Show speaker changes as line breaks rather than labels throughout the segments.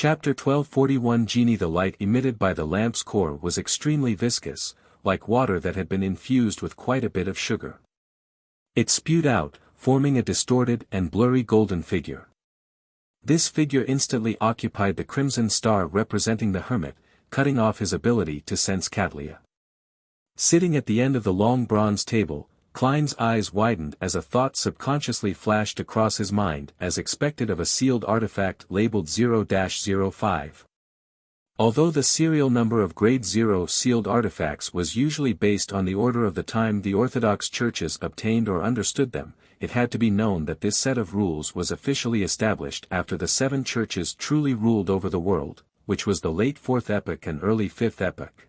Chapter 1241 Genie. The light emitted by the lamp's core was extremely viscous, like water that had been infused with quite a bit of sugar. It spewed out, forming a distorted and blurry golden figure. This figure instantly occupied the crimson star representing the hermit, cutting off his ability to sense Catlia. Sitting at the end of the long bronze table, Klein's eyes widened as a thought subconsciously flashed across his mind as expected of a sealed artifact labeled 0-05. Although the serial number of Grade 0 sealed artifacts was usually based on the order of the time the Orthodox churches obtained or understood them, it had to be known that this set of rules was officially established after the 7 churches truly ruled over the world, which was the late 4th epoch and early 5th epoch.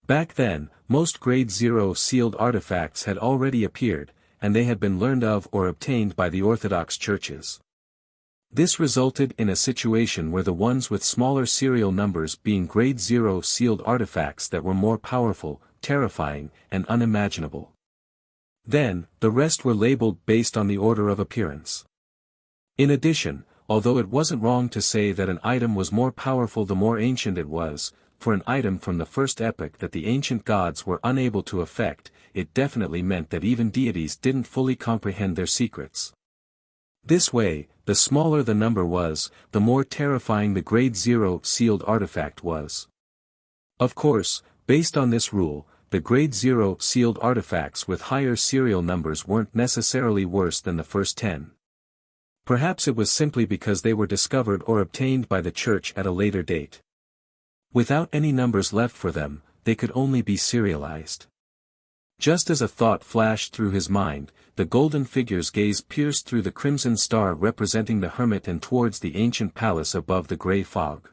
Back then, most Grade 0 sealed artifacts had already appeared, and they had been learned of or obtained by the Orthodox churches. This resulted in a situation where the ones with smaller serial numbers being Grade 0 sealed artifacts that were more powerful, terrifying, and unimaginable. Then, the rest were labeled based on the order of appearance. In addition, although it wasn't wrong to say that an item was more powerful the more ancient it was, for an item from the first epoch that the ancient gods were unable to affect, it definitely meant that even deities didn't fully comprehend their secrets. This way, the smaller the number was, the more terrifying the Grade 0 sealed artifact was. Of course, based on this rule, the Grade 0 sealed artifacts with higher serial numbers weren't necessarily worse than the first 10. Perhaps it was simply because they were discovered or obtained by the church at a later date. Without any numbers left for them, they could only be serialized. Just as a thought flashed through his mind, the golden figure's gaze pierced through the crimson star representing the hermit and towards the ancient palace above the grey fog.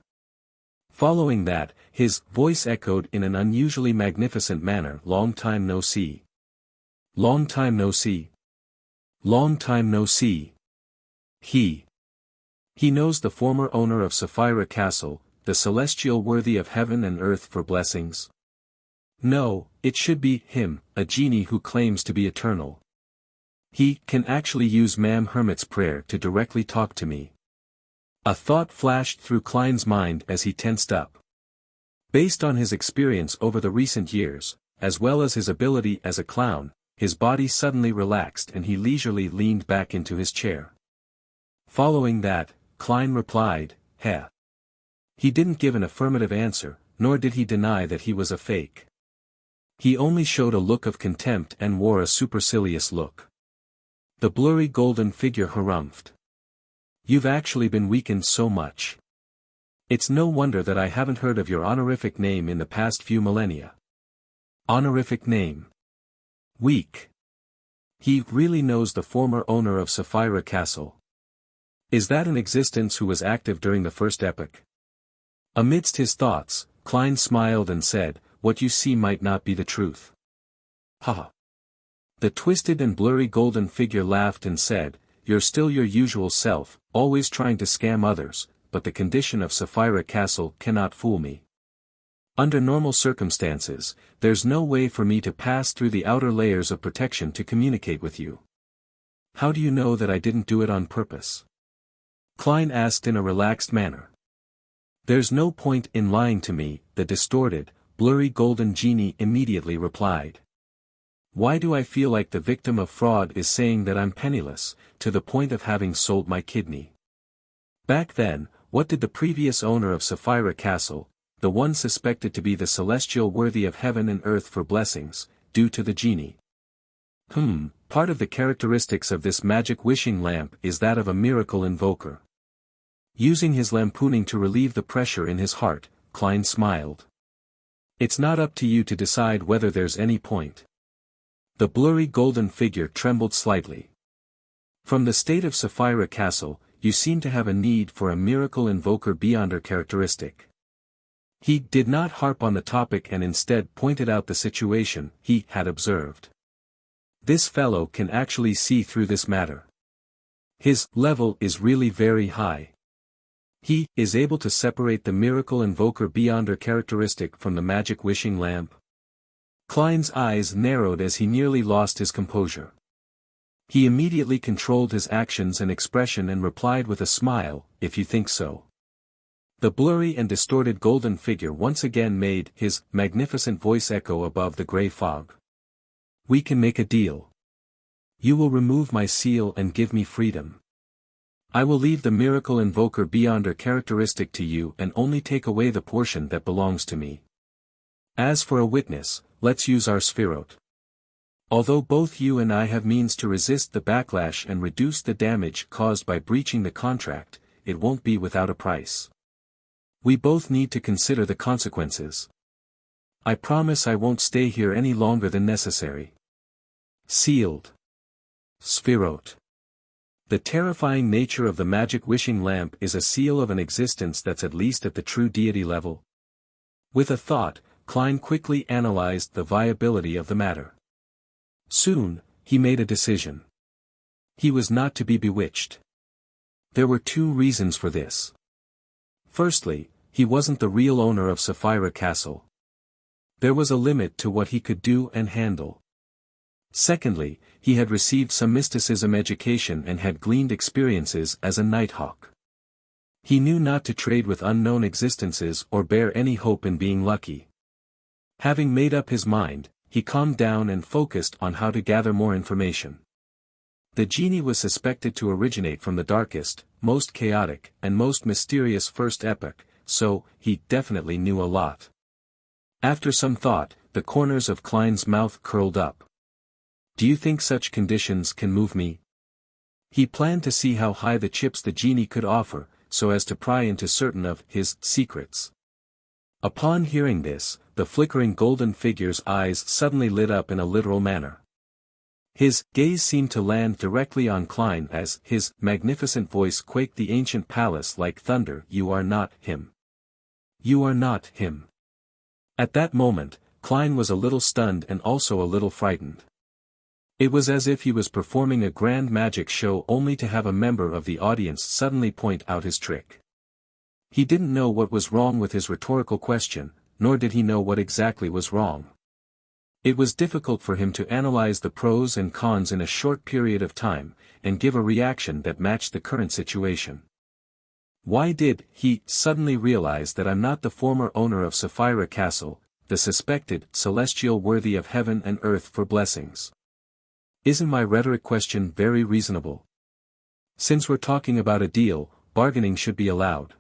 Following that, his voice echoed in an unusually magnificent manner. Long time no see. Long time no see. Long time no see. He knows the former owner of Sapphira Castle, the celestial worthy of heaven and earth for blessings? No, it should be him, a genie who claims to be eternal. He can actually use Ma'am Hermit's prayer to directly talk to me. A thought flashed through Klein's mind as he tensed up. Based on his experience over the recent years, as well as his ability as a clown, his body suddenly relaxed and he leisurely leaned back into his chair. Following that, Klein replied, "Heh." He didn't give an affirmative answer, nor did he deny that he was a fake. He only showed a look of contempt and wore a supercilious look. The blurry golden figure harumphed. "You've actually been weakened so much. It's no wonder that I haven't heard of your honorific name in the past few millennia." Honorific name. Weak. He really knows the former owner of Sapphira Castle. Is that an existence who was active during the first epoch? Amidst his thoughts, Klein smiled and said, "What you see might not be the truth." Haha. The twisted and blurry golden figure laughed and said, "You're still your usual self, always trying to scam others, but the condition of Sapphira Castle cannot fool me. Under normal circumstances, there's no way for me to pass through the outer layers of protection to communicate with you. How do you know that I didn't do it on purpose?" Klein asked in a relaxed manner. "There's no point in lying to me," the distorted, blurry golden genie immediately replied. "Why do I feel like the victim of fraud is saying that I'm penniless, to the point of having sold my kidney? Back then, what did the previous owner of Sapphira Castle, the one suspected to be the celestial worthy of heaven and earth for blessings, do to the genie? Part of the characteristics of this magic wishing lamp is that of a miracle invoker." Using his lampooning to relieve the pressure in his heart, Klein smiled. "It's not up to you to decide whether there's any point." The blurry golden figure trembled slightly. "From the state of Sapphira Castle, you seem to have a need for a miracle invoker beyond her characteristic." He did not harp on the topic and instead pointed out the situation he had observed. "This fellow can actually see through this matter. His level is really very high. He is able to separate the miracle invoker beyond her characteristic from the magic wishing lamp." Klein's eyes narrowed as he nearly lost his composure. He immediately controlled his actions and expression and replied with a smile, "If you think so." The blurry and distorted golden figure once again made his magnificent voice echo above the gray fog. "We can make a deal. You will remove my seal and give me freedom. I will leave the miracle invoker beyonder characteristic to you and only take away the portion that belongs to me. As for a witness, let's use our Sphirot. Although both you and I have means to resist the backlash and reduce the damage caused by breaching the contract, it won't be without a price. We both need to consider the consequences. I promise I won't stay here any longer than necessary." Sealed. Sphirot. The terrifying nature of the magic wishing lamp is a seal of an existence that's at least at the true deity level. With a thought, Klein quickly analyzed the viability of the matter. Soon, he made a decision. He was not to be bewitched. There were two reasons for this. Firstly, he wasn't the real owner of Sapphira Castle. There was a limit to what he could do and handle. Secondly, he had received some mysticism education and had gleaned experiences as a nighthawk. He knew not to trade with unknown existences or bear any hope in being lucky. Having made up his mind, he calmed down and focused on how to gather more information. The genie was suspected to originate from the darkest, most chaotic, and most mysterious first epoch, so he definitely knew a lot. After some thought, the corners of Klein's mouth curled up. "Do you think such conditions can move me?" He planned to see how high the chips the genie could offer, so as to pry into certain of his secrets. Upon hearing this, the flickering golden figure's eyes suddenly lit up in a literal manner. His gaze seemed to land directly on Klein as his magnificent voice quaked the ancient palace like thunder. "You are not him. You are not him." At that moment, Klein was a little stunned and also a little frightened. It was as if he was performing a grand magic show only to have a member of the audience suddenly point out his trick. He didn't know what was wrong with his rhetorical question, nor did he know what exactly was wrong. It was difficult for him to analyze the pros and cons in a short period of time, and give a reaction that matched the current situation. Why did he suddenly realize that I'm not the former owner of Sapphira Castle, the suspected celestial worthy of heaven and earth for blessings? Isn't my rhetoric question very reasonable? Since we're talking about a deal, bargaining should be allowed.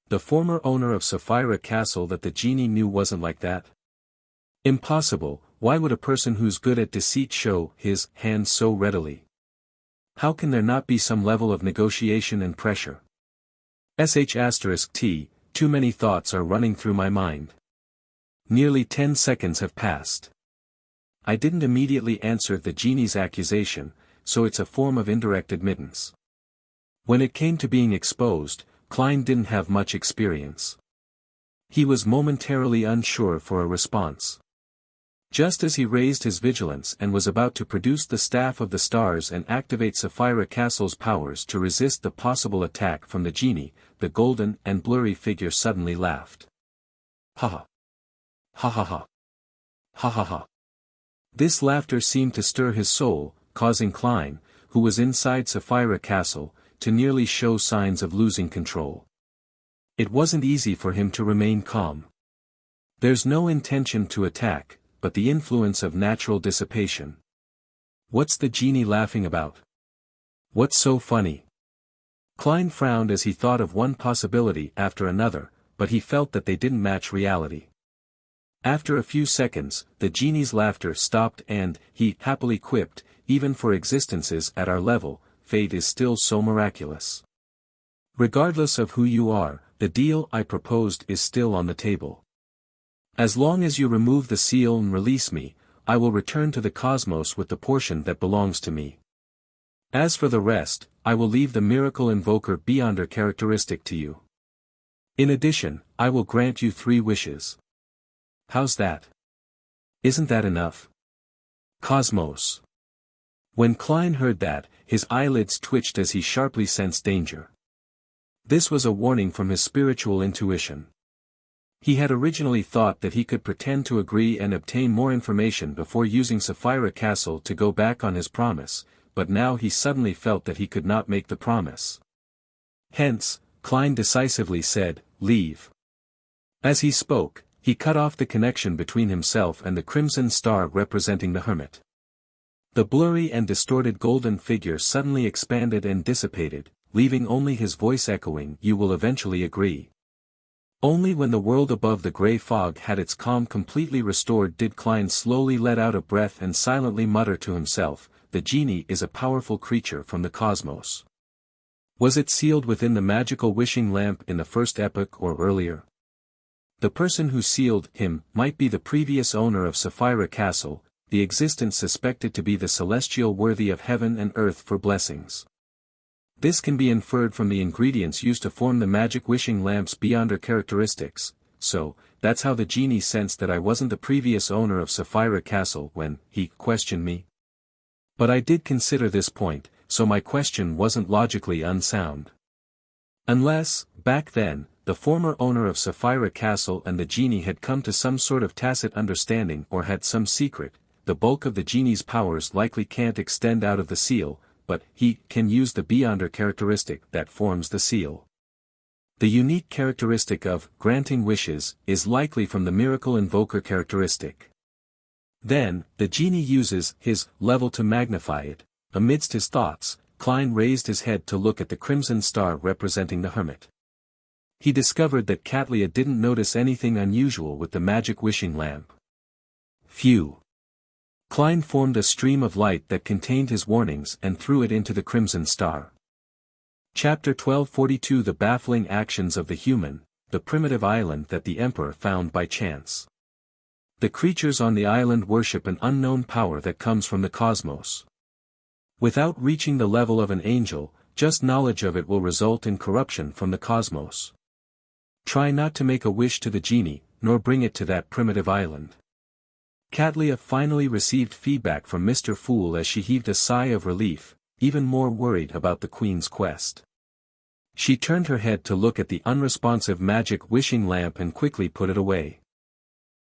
The former owner of Sapphira Castle that the genie knew wasn't like that? Impossible. Why would a person who's good at deceit show his hand so readily? How can there not be some level of negotiation and pressure? *T, too many thoughts are running through my mind. Nearly 10 seconds have passed. I didn't immediately answer the genie's accusation, so it's a form of indirect admittance. When it came to being exposed, Klein didn't have much experience. He was momentarily unsure for a response. Just as he raised his vigilance and was about to produce the Staff of the Stars and activate Sapphira Castle's powers to resist the possible attack from the genie, the golden and blurry figure suddenly laughed. Ha ha. Ha ha ha. Ha ha ha. This laughter seemed to stir his soul, causing Klein, who was inside Sapphira Castle, to nearly show signs of losing control. It wasn't easy for him to remain calm. There's no intention to attack, but the influence of natural dissipation. What's the genie laughing about? What's so funny? Klein frowned as he thought of one possibility after another, but he felt that they didn't match reality. After a few seconds, the genie's laughter stopped and, he happily quipped, even for existences at our level, fate is still so miraculous. Regardless of who you are, the deal I proposed is still on the table. As long as you remove the seal and release me, I will return to the cosmos with the portion that belongs to me. As for the rest, I will leave the miracle invoker beyonder characteristic to you. In addition, I will grant you 3 wishes. How's that? Isn't that enough? Cosmos. When Klein heard that, his eyelids twitched as he sharply sensed danger. This was a warning from his spiritual intuition. He had originally thought that he could pretend to agree and obtain more information before using Sapphira Castle to go back on his promise, but now he suddenly felt that he could not make the promise. Hence, Klein decisively said, leave. As he spoke, he cut off the connection between himself and the crimson star representing the hermit. The blurry and distorted golden figure suddenly expanded and dissipated, leaving only his voice echoing, "You will eventually agree." Only when the world above the grey fog had its calm completely restored did Klein slowly let out a breath and silently mutter to himself, "The genie is a powerful creature from the cosmos." Was it sealed within the magical wishing lamp in the first epoch or earlier? The person who sealed him might be the previous owner of Sapphira Castle, the existence suspected to be the celestial worthy of heaven and earth for blessings. This can be inferred from the ingredients used to form the magic wishing lamp's beyonder characteristics, so, that's how the genie sensed that I wasn't the previous owner of Sapphira Castle when he questioned me. But I did consider this point, so my question wasn't logically unsound. Unless, back then, the former owner of Sapphira Castle and the genie had come to some sort of tacit understanding or had some secret, the bulk of the genie's powers likely can't extend out of the seal, but he can use the beyonder characteristic that forms the seal. The unique characteristic of granting wishes is likely from the miracle invoker characteristic. Then, the genie uses his level to magnify it. Amidst his thoughts, Klein raised his head to look at the crimson star representing the hermit. He discovered that Katlia didn't notice anything unusual with the magic wishing lamp. Phew! Klein formed a stream of light that contained his warnings and threw it into the crimson star. Chapter 1242 The Baffling Actions of the Human, the Primitive Island that the Emperor found by chance. The creatures on the island worship an unknown power that comes from the cosmos. Without reaching the level of an angel, just knowledge of it will result in corruption from the cosmos. Try not to make a wish to the genie, nor bring it to that primitive island. Katlia finally received feedback from Mr. Fool as she heaved a sigh of relief, even more worried about the Queen's quest. She turned her head to look at the unresponsive magic wishing lamp and quickly put it away.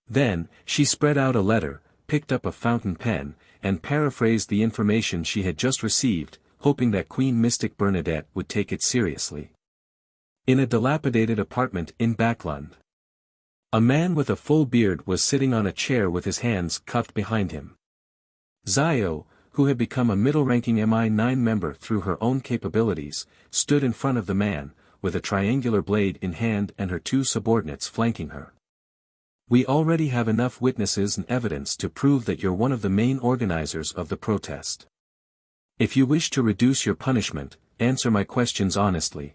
Then, she spread out a letter, picked up a fountain pen, and paraphrased the information she had just received, hoping that Queen Mystic Bernadette would take it seriously. In a dilapidated apartment in Backlund, a man with a full beard was sitting on a chair with his hands cuffed behind him. Zio, who had become a middle-ranking MI9 member through her own capabilities, stood in front of the man, with a triangular blade in hand and her two subordinates flanking her. "We already have enough witnesses and evidence to prove that you're one of the main organizers of the protest. If you wish to reduce your punishment, answer my questions honestly."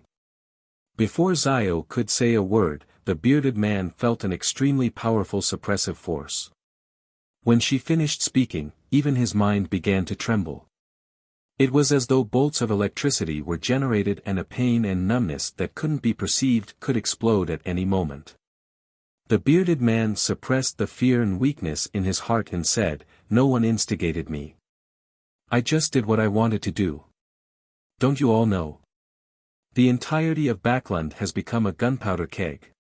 Before Zio could say a word, the bearded man felt an extremely powerful suppressive force. When she finished speaking, even his mind began to tremble. It was as though bolts of electricity were generated and a pain and numbness that couldn't be perceived could explode at any moment. The bearded man suppressed the fear and weakness in his heart and said, "No one instigated me. I just did what I wanted to do. Don't you all know? The entirety of Backlund has become a gunpowder keg.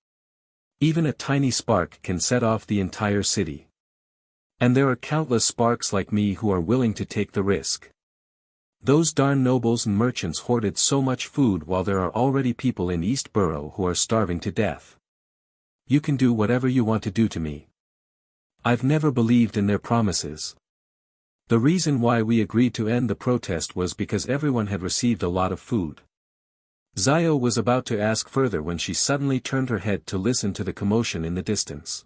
Even a tiny spark can set off the entire city. And there are countless sparks like me who are willing to take the risk. Those darn nobles and merchants hoarded so much food while there are already people in East Borough who are starving to death. You can do whatever you want to do to me. I've never believed in their promises. The reason why we agreed to end the protest was because everyone had received a lot of food." Zio was about to ask further when she suddenly turned her head to listen to the commotion in the distance.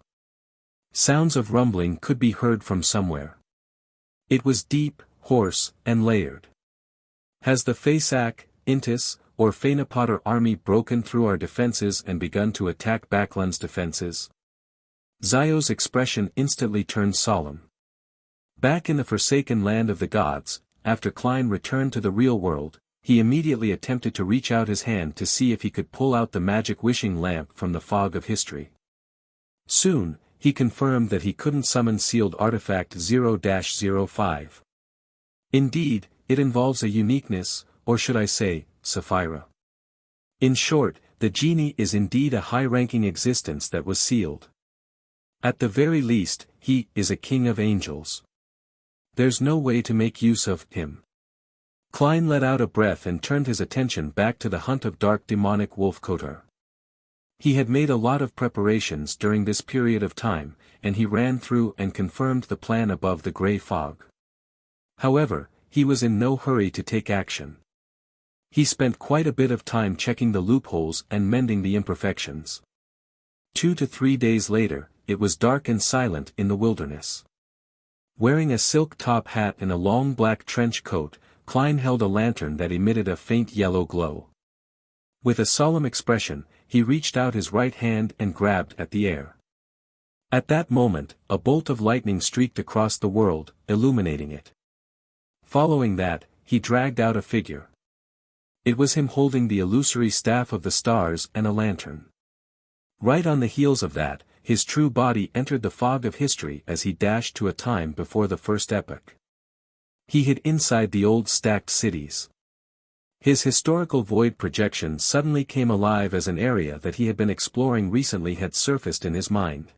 Sounds of rumbling could be heard from somewhere. It was deep, hoarse, and layered. "Has the Fasak, Intis, or Fainapotter army broken through our defenses and begun to attack Backlund's defenses?" Zio's expression instantly turned solemn. Back in the forsaken land of the gods, after Klein returned to the real world, he immediately attempted to reach out his hand to see if he could pull out the magic wishing lamp from the fog of history. Soon, he confirmed that he couldn't summon sealed artifact 0-05. Indeed, it involves a uniqueness, or should I say, Sapphira. In short, the genie is indeed a high-ranking existence that was sealed. At the very least, he is a king of angels. There's no way to make use of him. Klein let out a breath and turned his attention back to the hunt of dark demonic wolf Kotar. He had made a lot of preparations during this period of time, and he ran through and confirmed the plan above the gray fog. However, he was in no hurry to take action. He spent quite a bit of time checking the loopholes and mending the imperfections. 2 to 3 days later, it was dark and silent in the wilderness. Wearing a silk top hat and a long black trench coat, Klein held a lantern that emitted a faint yellow glow. With a solemn expression, he reached out his right hand and grabbed at the air. At that moment, a bolt of lightning streaked across the world, illuminating it. Following that, he dragged out a figure. It was him holding the illusory staff of the stars and a lantern. Right on the heels of that, his true body entered the fog of history as he dashed to a time before the first epoch. He hid inside the old stacked cities. His historical void projection suddenly came alive as an area that he had been exploring recently had surfaced in his mind.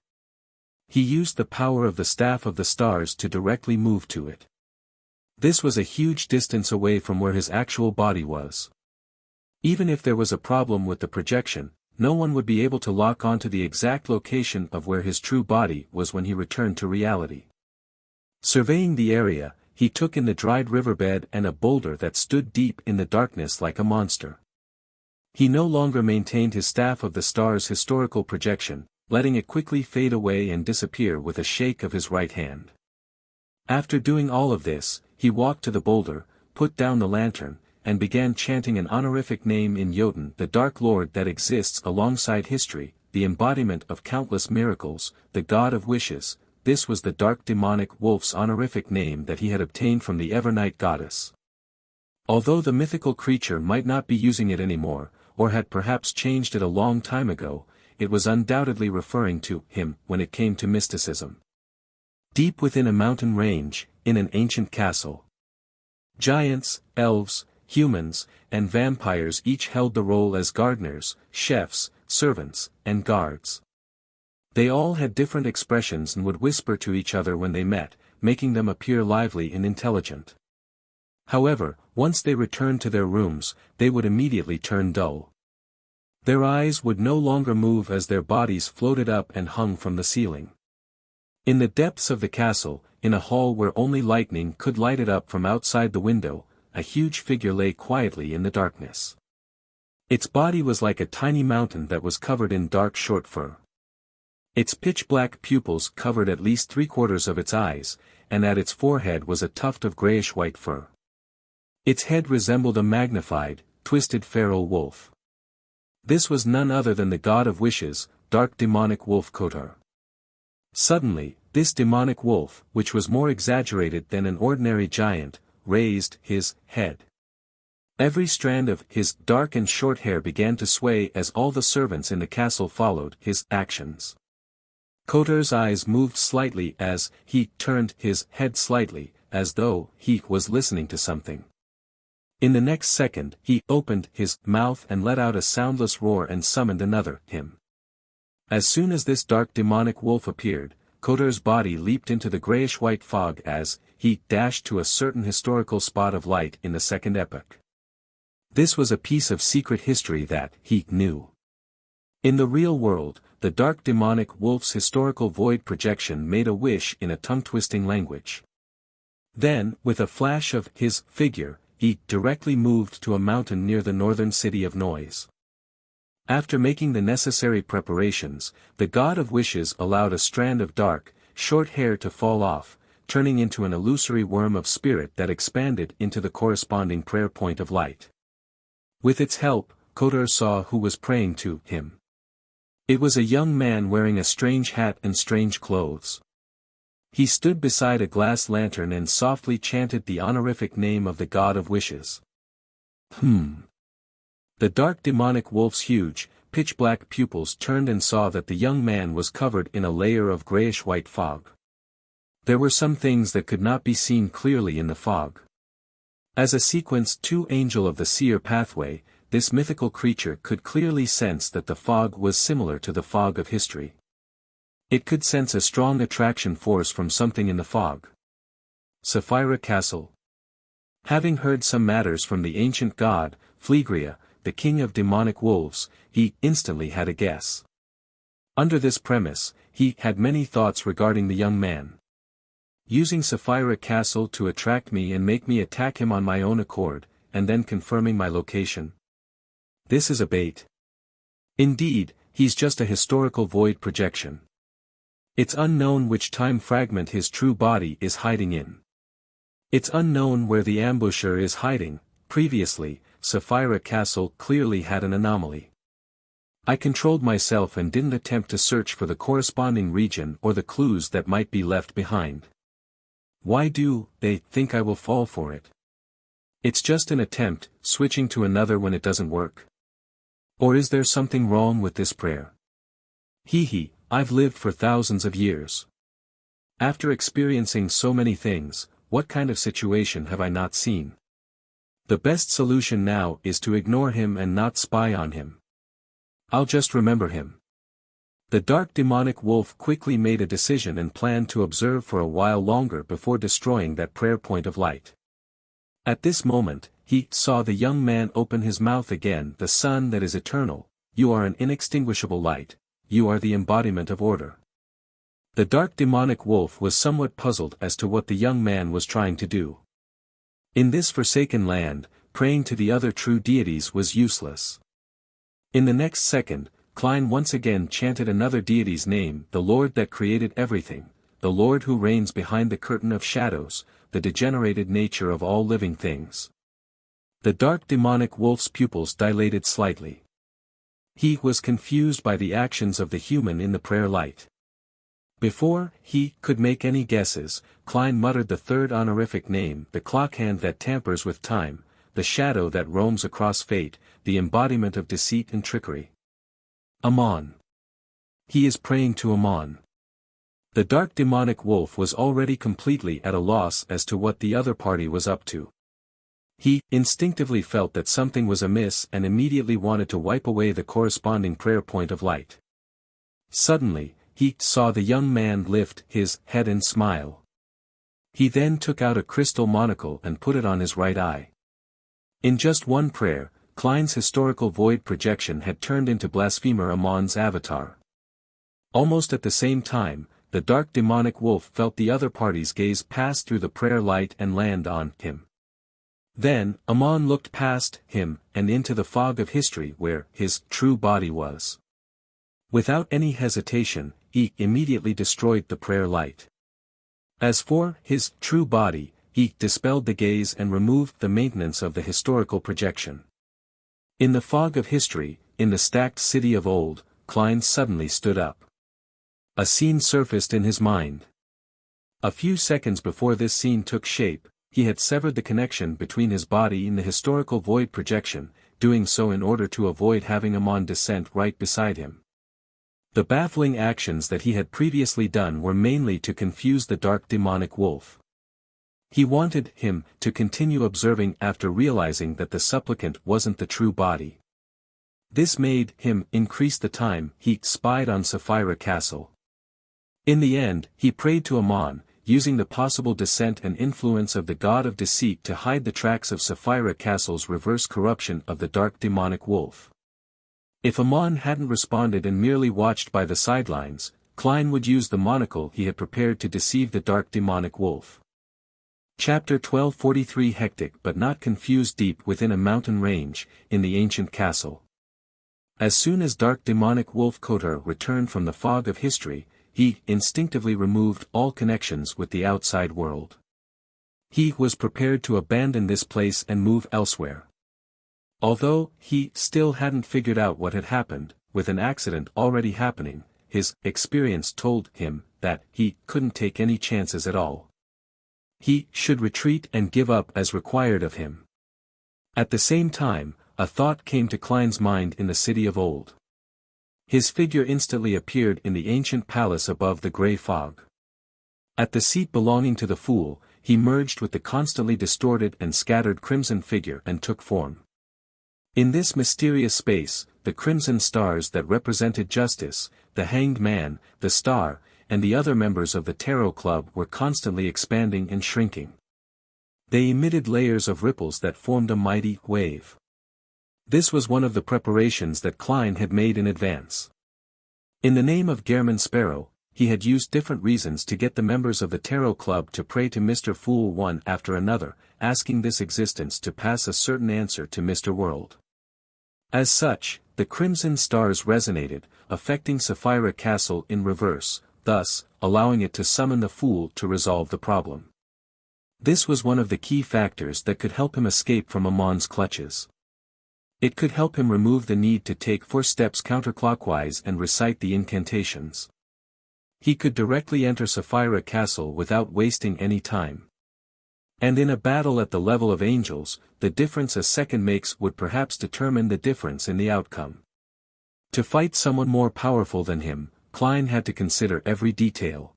He used the power of the staff of the stars to directly move to it. This was a huge distance away from where his actual body was. Even if there was a problem with the projection, no one would be able to lock onto the exact location of where his true body was when he returned to reality. Surveying the area, he took in the dried riverbed and a boulder that stood deep in the darkness like a monster. He no longer maintained his staff of the stars' historical projection, letting it quickly fade away and disappear with a shake of his right hand. After doing all of this, he walked to the boulder, put down the lantern, and began chanting an honorific name in Jotun, the Dark Lord that exists alongside history, the embodiment of countless miracles, the God of wishes. This was the dark demonic wolf's honorific name that he had obtained from the Evernight goddess. Although the mythical creature might not be using it anymore, or had perhaps changed it a long time ago, it was undoubtedly referring to him when it came to mysticism. Deep within a mountain range, in an ancient castle, giants, elves, humans, and vampires each held the role as gardeners, chefs, servants, and guards. They all had different expressions and would whisper to each other when they met, making them appear lively and intelligent. However, once they returned to their rooms, they would immediately turn dull. Their eyes would no longer move as their bodies floated up and hung from the ceiling. In the depths of the castle, in a hall where only lightning could light it up from outside the window, a huge figure lay quietly in the darkness. Its body was like a tiny mountain that was covered in dark short fur. Its pitch-black pupils covered at least 3/4 of its eyes, and at its forehead was a tuft of grayish-white fur. Its head resembled a magnified, twisted feral wolf. This was none other than the god of wishes, dark demonic wolf Kotar. Suddenly, this demonic wolf, which was more exaggerated than an ordinary giant, raised his head. Every strand of his dark and short hair began to sway as all the servants in the castle followed his actions. Kotar's eyes moved slightly as he turned his head slightly, as though he was listening to something. In the next second, he opened his mouth and let out a soundless roar and summoned another him. As soon as this dark demonic wolf appeared, Kotar's body leaped into the grayish-white fog as he dashed to a certain historical spot of light in the second epoch. This was a piece of secret history that he knew. In the real world, the dark demonic wolf's historical void projection made a wish in a tongue-twisting language. Then, with a flash of his figure, he directly moved to a mountain near the northern city of Noise. After making the necessary preparations, the god of wishes allowed a strand of dark, short hair to fall off, turning into an illusory worm of spirit that expanded into the corresponding prayer point of light. With its help, Kotar saw who was praying to him. It was a young man wearing a strange hat and strange clothes. He stood beside a glass lantern and softly chanted the honorific name of the god of wishes. The dark demonic wolf's huge, pitch-black pupils turned and saw that the young man was covered in a layer of grayish-white fog. There were some things that could not be seen clearly in the fog. As a sequence 2 angel of the seer pathway, this mythical creature could clearly sense that the fog was similar to the fog of history. It could sense a strong attraction force from something in the fog. Sapphira Castle. Having heard some matters from the ancient god, Phlegria, the king of demonic wolves, he instantly had a guess. Under this premise, he had many thoughts regarding the young man. Using Sapphira Castle to attract me and make me attack him on my own accord, and then confirming my location. This is a bait. Indeed, he's just a historical void projection. It's unknown which time fragment his true body is hiding in. It's unknown where the ambusher is hiding. Previously, Sapphira Castle clearly had an anomaly. I controlled myself and didn't attempt to search for the corresponding region or the clues that might be left behind. Why do they think I will fall for it? It's just an attempt, switching to another when it doesn't work. Or is there something wrong with this prayer? I've lived for thousands of years. After experiencing so many things, what kind of situation have I not seen? The best solution now is to ignore him and not spy on him. I'll just remember him. The dark demonic wolf quickly made a decision and planned to observe for a while longer before destroying that prayer point of light. At this moment, he saw the young man open his mouth again. The sun that is eternal, you are an inextinguishable light, you are the embodiment of order. The dark demonic wolf was somewhat puzzled as to what the young man was trying to do. In this forsaken land, praying to the other true deities was useless. In the next second, Klein once again chanted another deity's name, the Lord that created everything, the Lord who reigns behind the curtain of shadows, the degenerated nature of all living things. The dark demonic wolf's pupils dilated slightly. He was confused by the actions of the human in the prayer light. Before he could make any guesses, Klein muttered the third honorific name, the clockhand that tampers with time, the shadow that roams across fate, the embodiment of deceit and trickery. Amon. He is praying to Amon. The dark demonic wolf was already completely at a loss as to what the other party was up to. He instinctively felt that something was amiss and immediately wanted to wipe away the corresponding prayer point of light. Suddenly, he saw the young man lift his head and smile. He then took out a crystal monocle and put it on his right eye. In just one prayer, Klein's historical void projection had turned into blasphemer Amon's avatar. Almost at the same time, the dark demonic wolf felt the other party's gaze pass through the prayer light and land on him. Then, Amon looked past him and into the fog of history where his true body was. Without any hesitation, he immediately destroyed the prayer light. As for his true body, he dispelled the gaze and removed the maintenance of the historical projection. In the fog of history, in the stacked city of old, Klein suddenly stood up. A scene surfaced in his mind. A few seconds before this scene took shape, he had severed the connection between his body and the historical void projection, doing so in order to avoid having Amon descent right beside him. The baffling actions that he had previously done were mainly to confuse the dark demonic wolf. He wanted him to continue observing after realizing that the supplicant wasn't the true body. This made him increase the time he spied on Sapphira Castle. In the end, he prayed to Amon, using the possible descent and influence of the god of deceit to hide the tracks of Sapphira Castle's reverse corruption of the dark demonic wolf. If Amon hadn't responded and merely watched by the sidelines, Klein would use the monocle he had prepared to deceive the dark demonic wolf. Chapter 1243 Hectic but not confused. Deep within a mountain range, in the ancient castle. As soon as dark demonic wolf Kotar returned from the fog of history, he instinctively removed all connections with the outside world. He was prepared to abandon this place and move elsewhere. Although he still hadn't figured out what had happened, with an accident already happening, his experience told him that he couldn't take any chances at all. He should retreat and give up as required of him. At the same time, a thought came to Klein's mind in the city of old. His figure instantly appeared in the ancient palace above the grey fog. At the seat belonging to the fool, he merged with the constantly distorted and scattered crimson figure and took form. In this mysterious space, the crimson stars that represented justice, the hanged man, the star, and the other members of the Tarot Club were constantly expanding and shrinking. They emitted layers of ripples that formed a mighty wave. This was one of the preparations that Klein had made in advance. In the name of Gehrman Sparrow, he had used different reasons to get the members of the Tarot Club to pray to Mr. Fool one after another, asking this existence to pass a certain answer to Mr. World. As such, the crimson stars resonated, affecting Sapphira Castle in reverse, thus, allowing it to summon the Fool to resolve the problem. This was one of the key factors that could help him escape from Amon's clutches. It could help him remove the need to take 4 steps counterclockwise and recite the incantations. He could directly enter Sapphira Castle without wasting any time. And in a battle at the level of angels, the difference a second makes would perhaps determine the difference in the outcome. To fight someone more powerful than him, Klein had to consider every detail.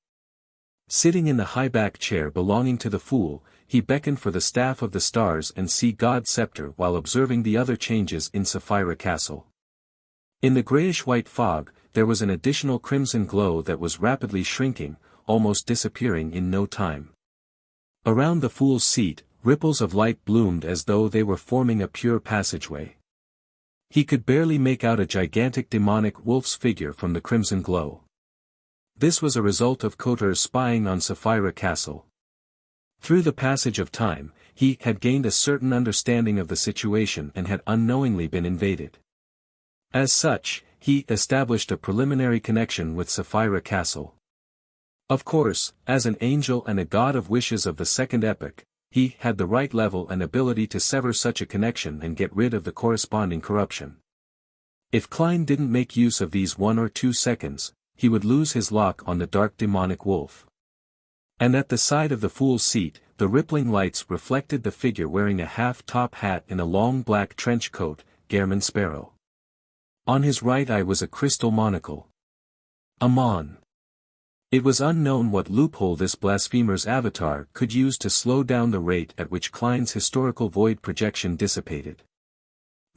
Sitting in the high-back chair belonging to the Fool, he beckoned for the staff of the stars and sea god scepter while observing the other changes in Sapphira Castle. In the grayish-white fog, there was an additional crimson glow that was rapidly shrinking, almost disappearing in no time. Around the Fool's seat, ripples of light bloomed as though they were forming a pure passageway. He could barely make out a gigantic demonic wolf's figure from the crimson glow. This was a result of Kotar's spying on Sapphira Castle. Through the passage of time, he had gained a certain understanding of the situation and had unknowingly been invaded. As such, he established a preliminary connection with Sapphira Castle. Of course, as an angel and a god of wishes of the second epoch, he had the right level and ability to sever such a connection and get rid of the corresponding corruption. If Klein didn't make use of these 1 or 2 seconds, he would lose his lock on the dark demonic wolf. And at the side of the Fool's seat, the rippling lights reflected the figure wearing a half-top hat in a long black trench coat, Gehrman Sparrow. On his right eye was a crystal monocle. Amon. It was unknown what loophole this blasphemer's avatar could use to slow down the rate at which Klein's historical void projection dissipated.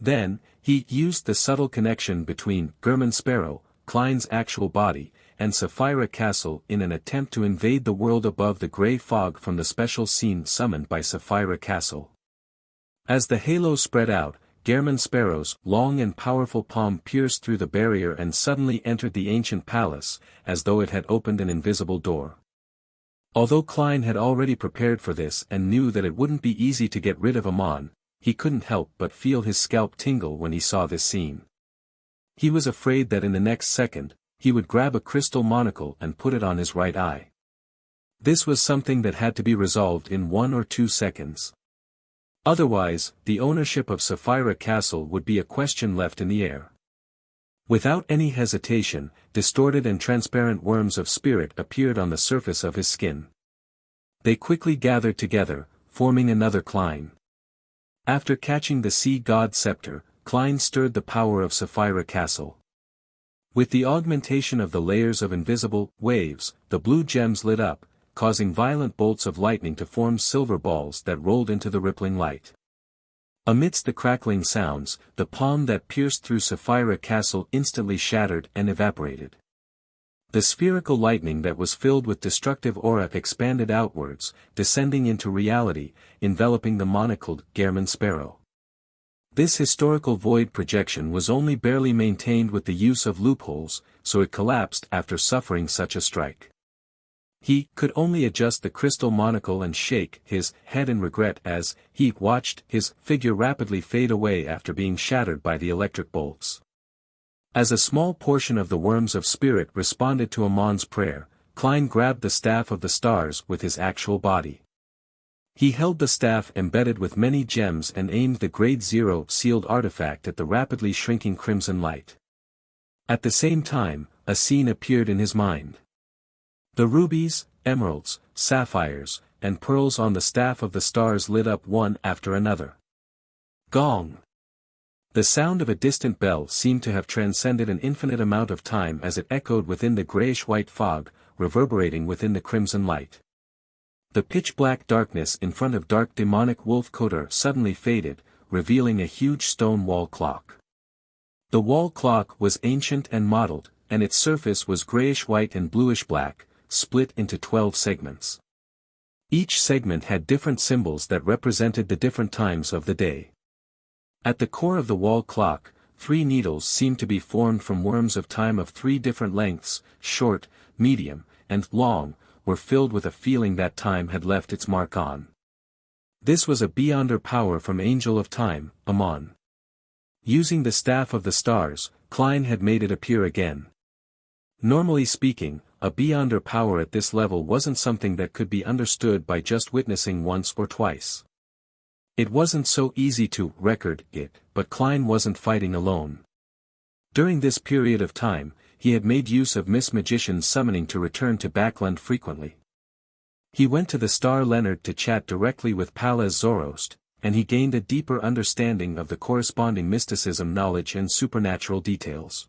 Then, he used the subtle connection between Gehrman Sparrow, Klein's actual body, and Sapphira Castle in an attempt to invade the world above the grey fog from the special scene summoned by Sapphira Castle. As the halo spread out, Gehrman Sparrow's long and powerful palm pierced through the barrier and suddenly entered the ancient palace, as though it had opened an invisible door. Although Klein had already prepared for this and knew that it wouldn't be easy to get rid of Amon, he couldn't help but feel his scalp tingle when he saw this scene. He was afraid that in the next second, he would grab a crystal monocle and put it on his right eye. This was something that had to be resolved in 1 or 2 seconds. Otherwise, the ownership of Sapphira Castle would be a question left in the air. Without any hesitation, distorted and transparent worms of spirit appeared on the surface of his skin. They quickly gathered together, forming another Klein. After catching the sea god scepter, Klein stirred the power of Sapphira Castle. With the augmentation of the layers of invisible waves, the blue gems lit up, causing violent bolts of lightning to form silver balls that rolled into the rippling light. Amidst the crackling sounds, the palm that pierced through Sapphira Castle instantly shattered and evaporated. The spherical lightning that was filled with destructive aura expanded outwards, descending into reality, enveloping the monocled Gehrman Sparrow. This historical void projection was only barely maintained with the use of loopholes, so it collapsed after suffering such a strike. He could only adjust the crystal monocle and shake his head in regret as he watched his figure rapidly fade away after being shattered by the electric bolts. As a small portion of the worms of spirit responded to Amon's prayer, Klein grabbed the staff of the stars with his actual body. He held the staff embedded with many gems and aimed the Grade 0 sealed artifact at the rapidly shrinking crimson light. At the same time, a scene appeared in his mind. The rubies, emeralds, sapphires, and pearls on the staff of the stars lit up one after another. Gong! The sound of a distant bell seemed to have transcended an infinite amount of time as it echoed within the grayish-white fog, reverberating within the crimson light. The pitch-black darkness in front of dark demonic wolf Kotar suddenly faded, revealing a huge stone wall clock. The wall clock was ancient and mottled, and its surface was grayish-white and bluish-black, split into 12 segments. Each segment had different symbols that represented the different times of the day. At the core of the wall clock, 3 needles seemed to be formed from worms of time of 3 different lengths, short, medium, and long, were filled with a feeling that time had left its mark on. This was a beyonder power from Angel of Time, Amon. Using the Staff of the Stars, Klein had made it appear again. Normally speaking, a beyonder power at this level wasn't something that could be understood by just witnessing once or twice. It wasn't so easy to record it, but Klein wasn't fighting alone. During this period of time, he had made use of Miss Magician's summoning to return to Backland frequently. He went to the Star Leonard to chat directly with Palaz Zoroast, and he gained a deeper understanding of the corresponding mysticism knowledge and supernatural details.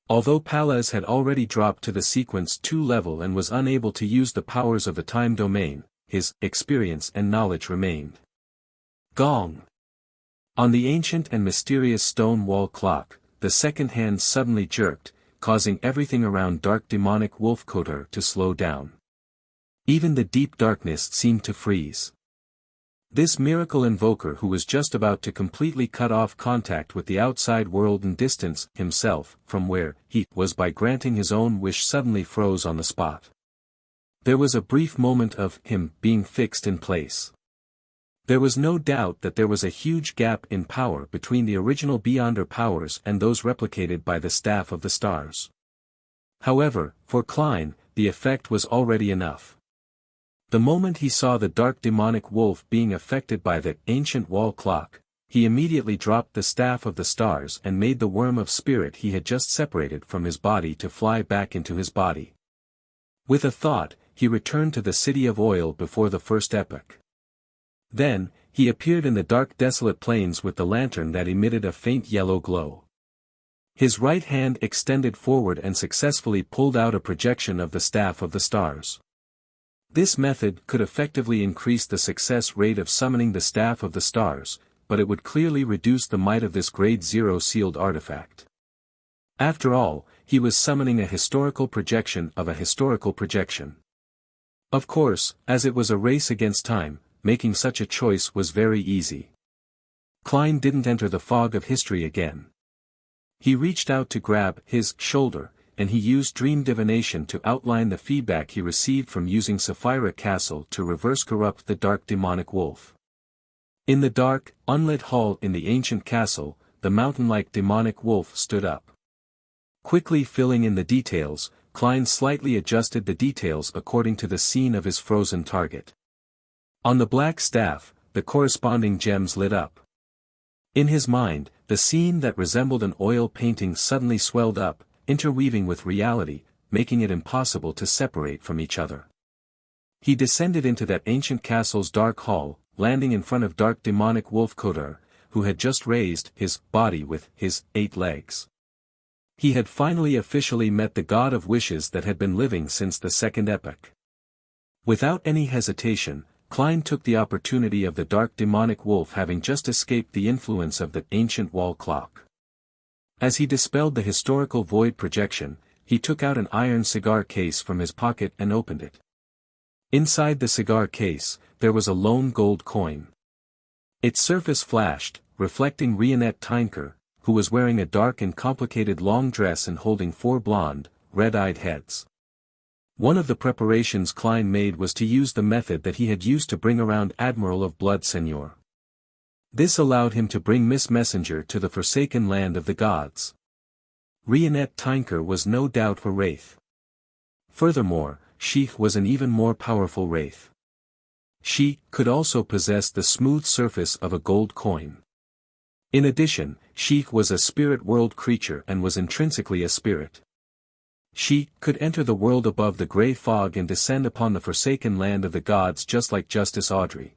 Although Palaz had already dropped to the Sequence 2 level and was unable to use the powers of the time domain, his experience and knowledge remained. Gong! On the ancient and mysterious stone wall clock, the second hand suddenly jerked, causing everything around dark demonic Wolf Kotor to slow down. Even the deep darkness seemed to freeze. This miracle invoker, who was just about to completely cut off contact with the outside world and distance himself from where he was by granting his own wish, suddenly froze on the spot. There was a brief moment of him being fixed in place. There was no doubt that there was a huge gap in power between the original Beyonder powers and those replicated by the Staff of the Stars. However, for Klein, the effect was already enough. The moment he saw the dark demonic wolf being affected by the ancient wall clock, he immediately dropped the Staff of the Stars and made the worm of spirit he had just separated from his body to fly back into his body. With a thought, he returned to the City of Oil before the first epoch. Then, he appeared in the dark desolate plains with the lantern that emitted a faint yellow glow. His right hand extended forward and successfully pulled out a projection of the Staff of the Stars. This method could effectively increase the success rate of summoning the Staff of the Stars, but it would clearly reduce the might of this Grade 0 sealed artifact. After all, he was summoning a historical projection of a historical projection. Of course, as it was a race against time, making such a choice was very easy. Klein didn't enter the fog of history again. He reached out to grab his shoulder, and he used dream divination to outline the feedback he received from using Sapphira Castle to reverse corrupt the dark demonic wolf. In the dark, unlit hall in the ancient castle, the mountain-like demonic wolf stood up. Quickly filling in the details, Klein slightly adjusted the details according to the scene of his frozen target. On the black staff, the corresponding gems lit up. In his mind, the scene that resembled an oil painting suddenly swelled up, interweaving with reality, making it impossible to separate from each other. He descended into that ancient castle's dark hall, landing in front of dark demonic Wolf Kotor, who had just raised his body with his 8 legs. He had finally officially met the god of wishes that had been living since the second epoch. Without any hesitation, Klein took the opportunity of the dark demonic wolf having just escaped the influence of the ancient wall clock. As he dispelled the historical void projection, he took out an iron cigar case from his pocket and opened it. Inside the cigar case, there was a lone gold coin. Its surface flashed, reflecting Rionette Tynker, who was wearing a dark and complicated long dress and holding 4 blonde, red-eyed heads. One of the preparations Klein made was to use the method that he had used to bring around Admiral of Blood Seigneur. This allowed him to bring Miss Messenger to the forsaken land of the gods. Rionette Tynker was no doubt a wraith. Furthermore, she was an even more powerful wraith. She could also possess the smooth surface of a gold coin. In addition, she was a spirit world creature and was intrinsically a spirit. She could enter the world above the grey fog and descend upon the forsaken land of the gods just like Justice Audrey.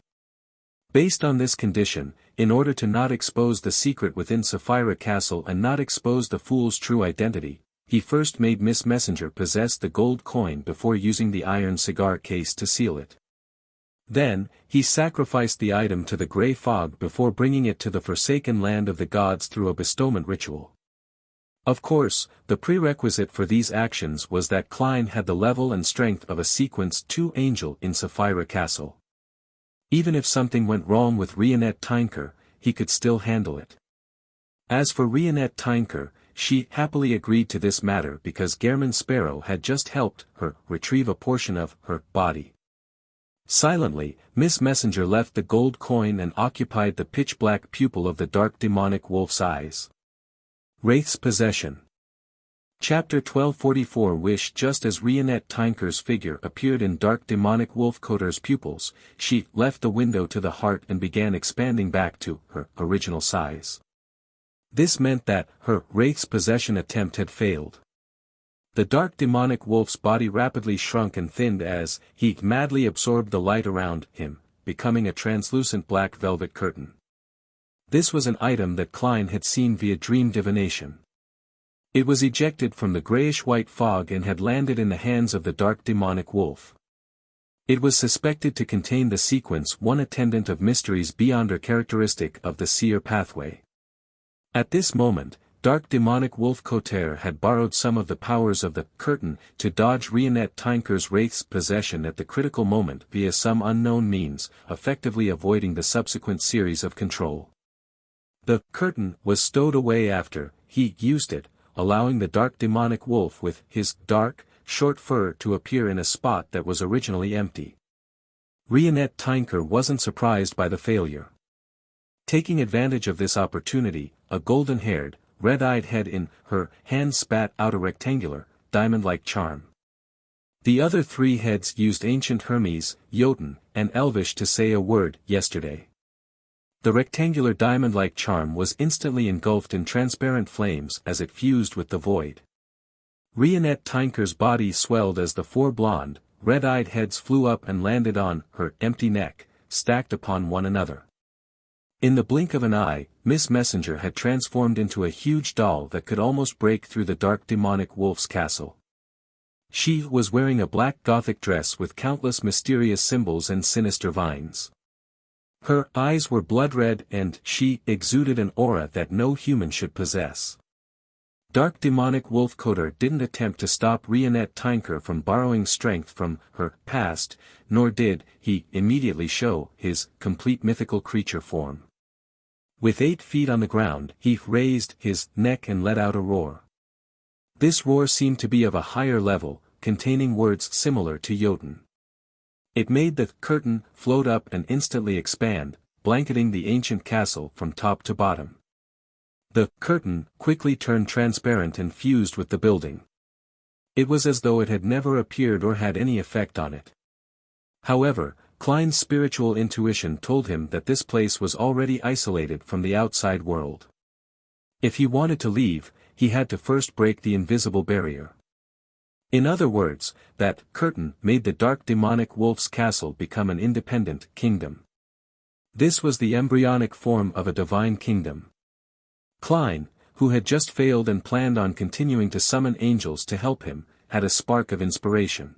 Based on this condition, in order to not expose the secret within Sapphira Castle and not expose the fool's true identity, he first made Miss Messenger possess the gold coin before using the iron cigar case to seal it. Then, he sacrificed the item to the grey fog before bringing it to the forsaken land of the gods through a bestowment ritual. Of course, the prerequisite for these actions was that Klein had the level and strength of a Sequence 2 angel in Sapphira Castle. Even if something went wrong with Rionette Tynker, he could still handle it. As for Rionette Tinker, she happily agreed to this matter because Gehrman Sparrow had just helped her retrieve a portion of her body. Silently, Miss Messenger left the gold coin and occupied the pitch-black pupil of the dark demonic wolf's eyes. Wraith's Possession. Chapter 1244 Wish. Just as Rionette Tinker's figure appeared in dark demonic wolf Coder's pupils, she left the window to the heart and began expanding back to her original size. This meant that her Wraith's Possession attempt had failed. The dark demonic wolf's body rapidly shrunk and thinned as he madly absorbed the light around him, becoming a translucent black velvet curtain. This was an item that Klein had seen via dream divination. It was ejected from the grayish-white fog and had landed in the hands of the dark demonic wolf. It was suspected to contain the sequence one attendant of mysteries beyond or characteristic of the seer pathway. At this moment, dark demonic wolf Coter had borrowed some of the powers of the curtain to dodge Rionette Tinker's Wraith's Possession at the critical moment via some unknown means, effectively avoiding the subsequent series of control. The curtain was stowed away after he used it, allowing the dark demonic wolf with his dark, short fur to appear in a spot that was originally empty. Rionette Tinker wasn't surprised by the failure. Taking advantage of this opportunity, a golden-haired, red-eyed head in her hand spat out a rectangular, diamond-like charm. The other three heads used ancient Hermes, Jotun, and Elvish to say a word, yesterday. The rectangular diamond-like charm was instantly engulfed in transparent flames as it fused with the void. Rionette Tinker's body swelled as the four blonde, red-eyed heads flew up and landed on her empty neck, stacked upon one another. In the blink of an eye, Miss Messenger had transformed into a huge doll that could almost break through the dark demonic wolf's castle. She was wearing a black Gothic dress with countless mysterious symbols and sinister vines. Her eyes were blood-red and she exuded an aura that no human should possess. Dark demonic wolf Coder didn't attempt to stop Rionette Tinker from borrowing strength from her past, nor did he immediately show his complete mythical creature form. With 8 feet on the ground, he raised his neck and let out a roar. This roar seemed to be of a higher level, containing words similar to Jotun. It made the curtain float up and instantly expand, blanketing the ancient castle from top to bottom. The curtain quickly turned transparent and fused with the building. It was as though it had never appeared or had any effect on it. However, Klein's spiritual intuition told him that this place was already isolated from the outside world. If he wanted to leave, he had to first break the invisible barrier. In other words, that curtain made the dark demonic wolf's castle become an independent kingdom. This was the embryonic form of a divine kingdom. Klein, who had just failed and planned on continuing to summon angels to help him, had a spark of inspiration.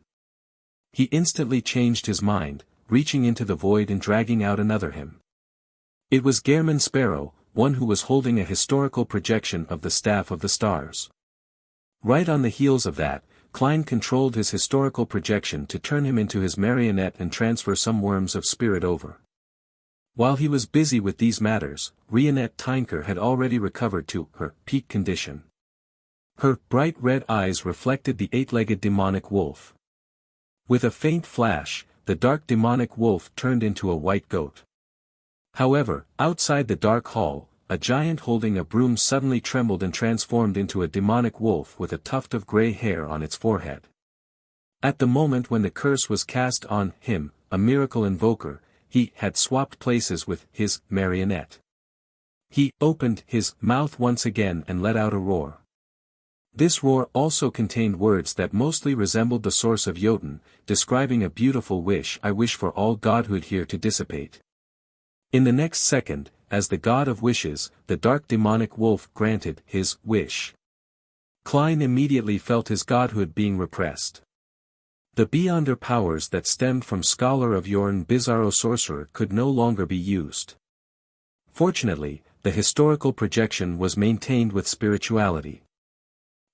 He instantly changed his mind, reaching into the void and dragging out another him. It was Gehrman Sparrow, one who was holding a historical projection of the Staff of the Stars. Right on the heels of that, Klein controlled his historical projection to turn him into his marionette and transfer some worms of spirit over. While he was busy with these matters, Rionette Tinker had already recovered to her peak condition. Her bright red eyes reflected the 8-legged demonic wolf. With a faint flash, the dark demonic wolf turned into a white goat. However, outside the dark hall, a giant holding a broom suddenly trembled and transformed into a demonic wolf with a tuft of gray hair on its forehead. At the moment when the curse was cast on him, a miracle invoker, he had swapped places with his marionette. He opened his mouth once again and let out a roar. This roar also contained words that mostly resembled the source of Jotun, describing a beautiful wish. I wish for all godhood here to dissipate. In the next second, as the god of wishes, the dark demonic wolf granted his wish. Klein immediately felt his godhood being repressed. The beyonder powers that stemmed from Scholar of Yorn Bizarro Sorcerer could no longer be used. Fortunately, the historical projection was maintained with spirituality.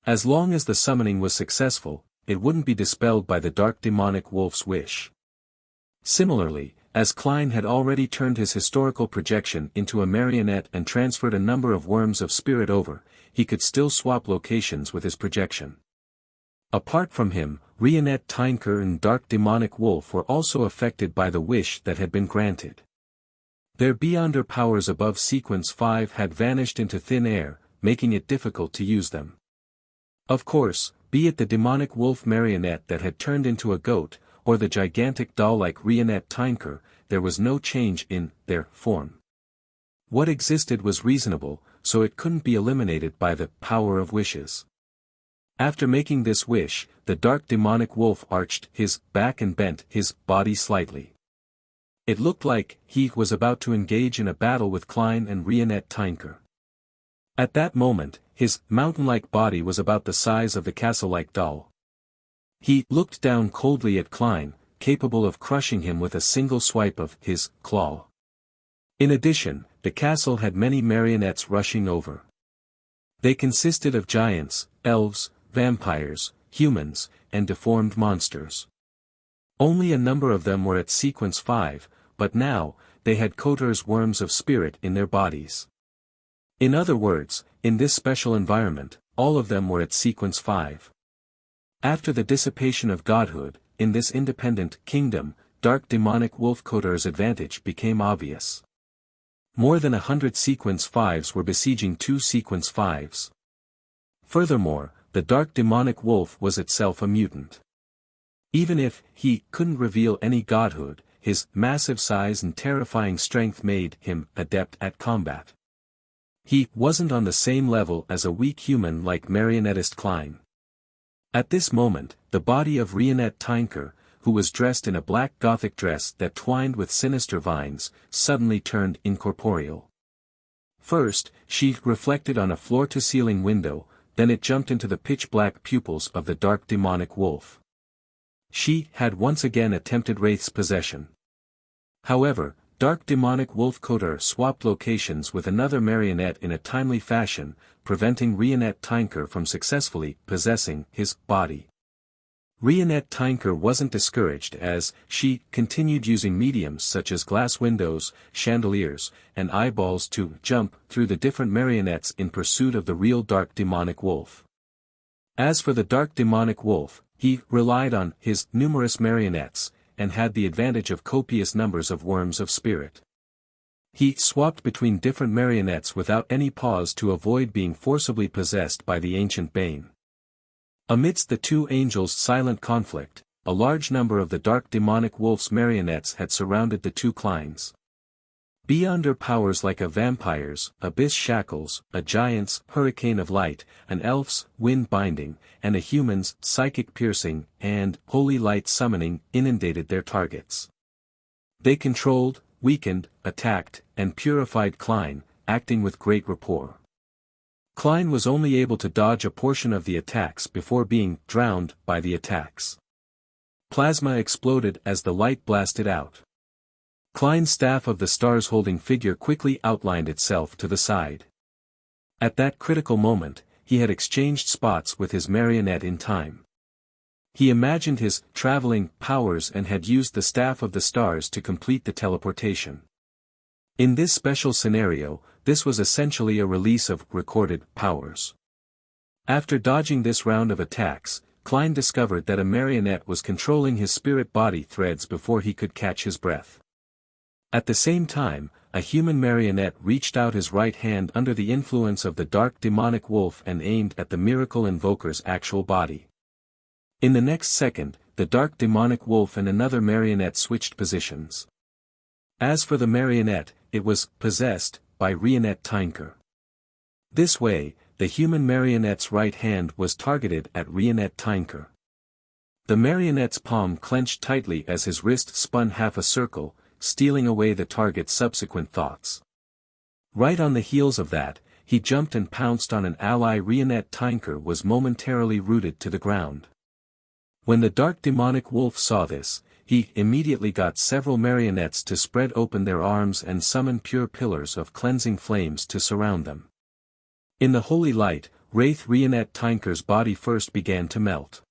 As long as the summoning was successful, it wouldn't be dispelled by the dark demonic wolf's wish. Similarly, as Klein had already turned his historical projection into a marionette and transferred a number of worms of spirit over, he could still swap locations with his projection. Apart from him, Rionette Tinker and Dark Demonic Wolf were also affected by the wish that had been granted. Their beyonder powers above Sequence 5 had vanished into thin air, making it difficult to use them. Of course, be it the demonic wolf marionette that had turned into a goat, or the gigantic doll-like Rionette Tinker, there was no change in their form. What existed was reasonable, so it couldn't be eliminated by the power of wishes. After making this wish, the dark demonic wolf arched his back and bent his body slightly. It looked like he was about to engage in a battle with Klein and Rionette Tinker. At that moment, his mountain-like body was about the size of the castle-like doll. He looked down coldly at Klein, capable of crushing him with a single swipe of his claw. In addition, the castle had many marionettes rushing over. They consisted of giants, elves, vampires, humans, and deformed monsters. Only a number of them were at Sequence 5, but now, they had Kotor's worms of spirit in their bodies. In other words, in this special environment, all of them were at Sequence 5. After the dissipation of godhood, in this independent kingdom, dark demonic wolf Kotor's advantage became obvious. More than 100 Sequence 5s were besieging 2 Sequence 5s. Furthermore, the dark demonic wolf was itself a mutant. Even if he couldn't reveal any godhood, his massive size and terrifying strength made him adept at combat. He wasn't on the same level as a weak human like marionettist Klein. At this moment, the body of Rionette Tinker, who was dressed in a black gothic dress that twined with sinister vines, suddenly turned incorporeal. First, she reflected on a floor-to-ceiling window, then it jumped into the pitch-black pupils of the dark demonic wolf. She had once again attempted Wraith's possession. However, dark demonic wolf Kotor swapped locations with another marionette in a timely fashion, preventing Rionette Tinker from successfully possessing his body. Rionette Tinker wasn't discouraged as she continued using mediums such as glass windows, chandeliers, and eyeballs to jump through the different marionettes in pursuit of the real dark demonic wolf. As for the dark demonic wolf, he relied on his numerous marionettes, and had the advantage of copious numbers of worms of spirit. He swapped between different marionettes without any pause to avoid being forcibly possessed by the ancient bane. Amidst the two angels' silent conflict, a large number of the dark demonic wolf's marionettes had surrounded the two Kleins. Beyonder powers like a vampire's abyss shackles, a giant's hurricane of light, an elf's wind binding, and a human's psychic piercing and holy light summoning inundated their targets. They controlled, weakened, attacked, and purified Klein, acting with great rapport. Klein was only able to dodge a portion of the attacks before being drowned by the attacks. Plasma exploded as the light blasted out. Klein's staff of the stars holding figure quickly outlined itself to the side. At that critical moment, he had exchanged spots with his marionette in time. He imagined his traveling powers and had used the staff of the stars to complete the teleportation. In this special scenario, this was essentially a release of recorded powers. After dodging this round of attacks, Klein discovered that a marionette was controlling his spirit body threads before he could catch his breath. At the same time, a human marionette reached out his right hand under the influence of the dark demonic wolf and aimed at the miracle invoker's actual body. In the next second, the dark demonic wolf and another marionette switched positions. As for the marionette, it was possessed by Rionette Tinker. This way, the human marionette's right hand was targeted at Rionette Tinker. The marionette's palm clenched tightly as his wrist spun half a circle, stealing away the target's subsequent thoughts. Right on the heels of that, he jumped and pounced on an ally. Rionette Tinker was momentarily rooted to the ground. When the dark demonic wolf saw this, he immediately got several marionettes to spread open their arms and summon pure pillars of cleansing flames to surround them. In the holy light, Wraith Rionette Tinker's body first began to melt.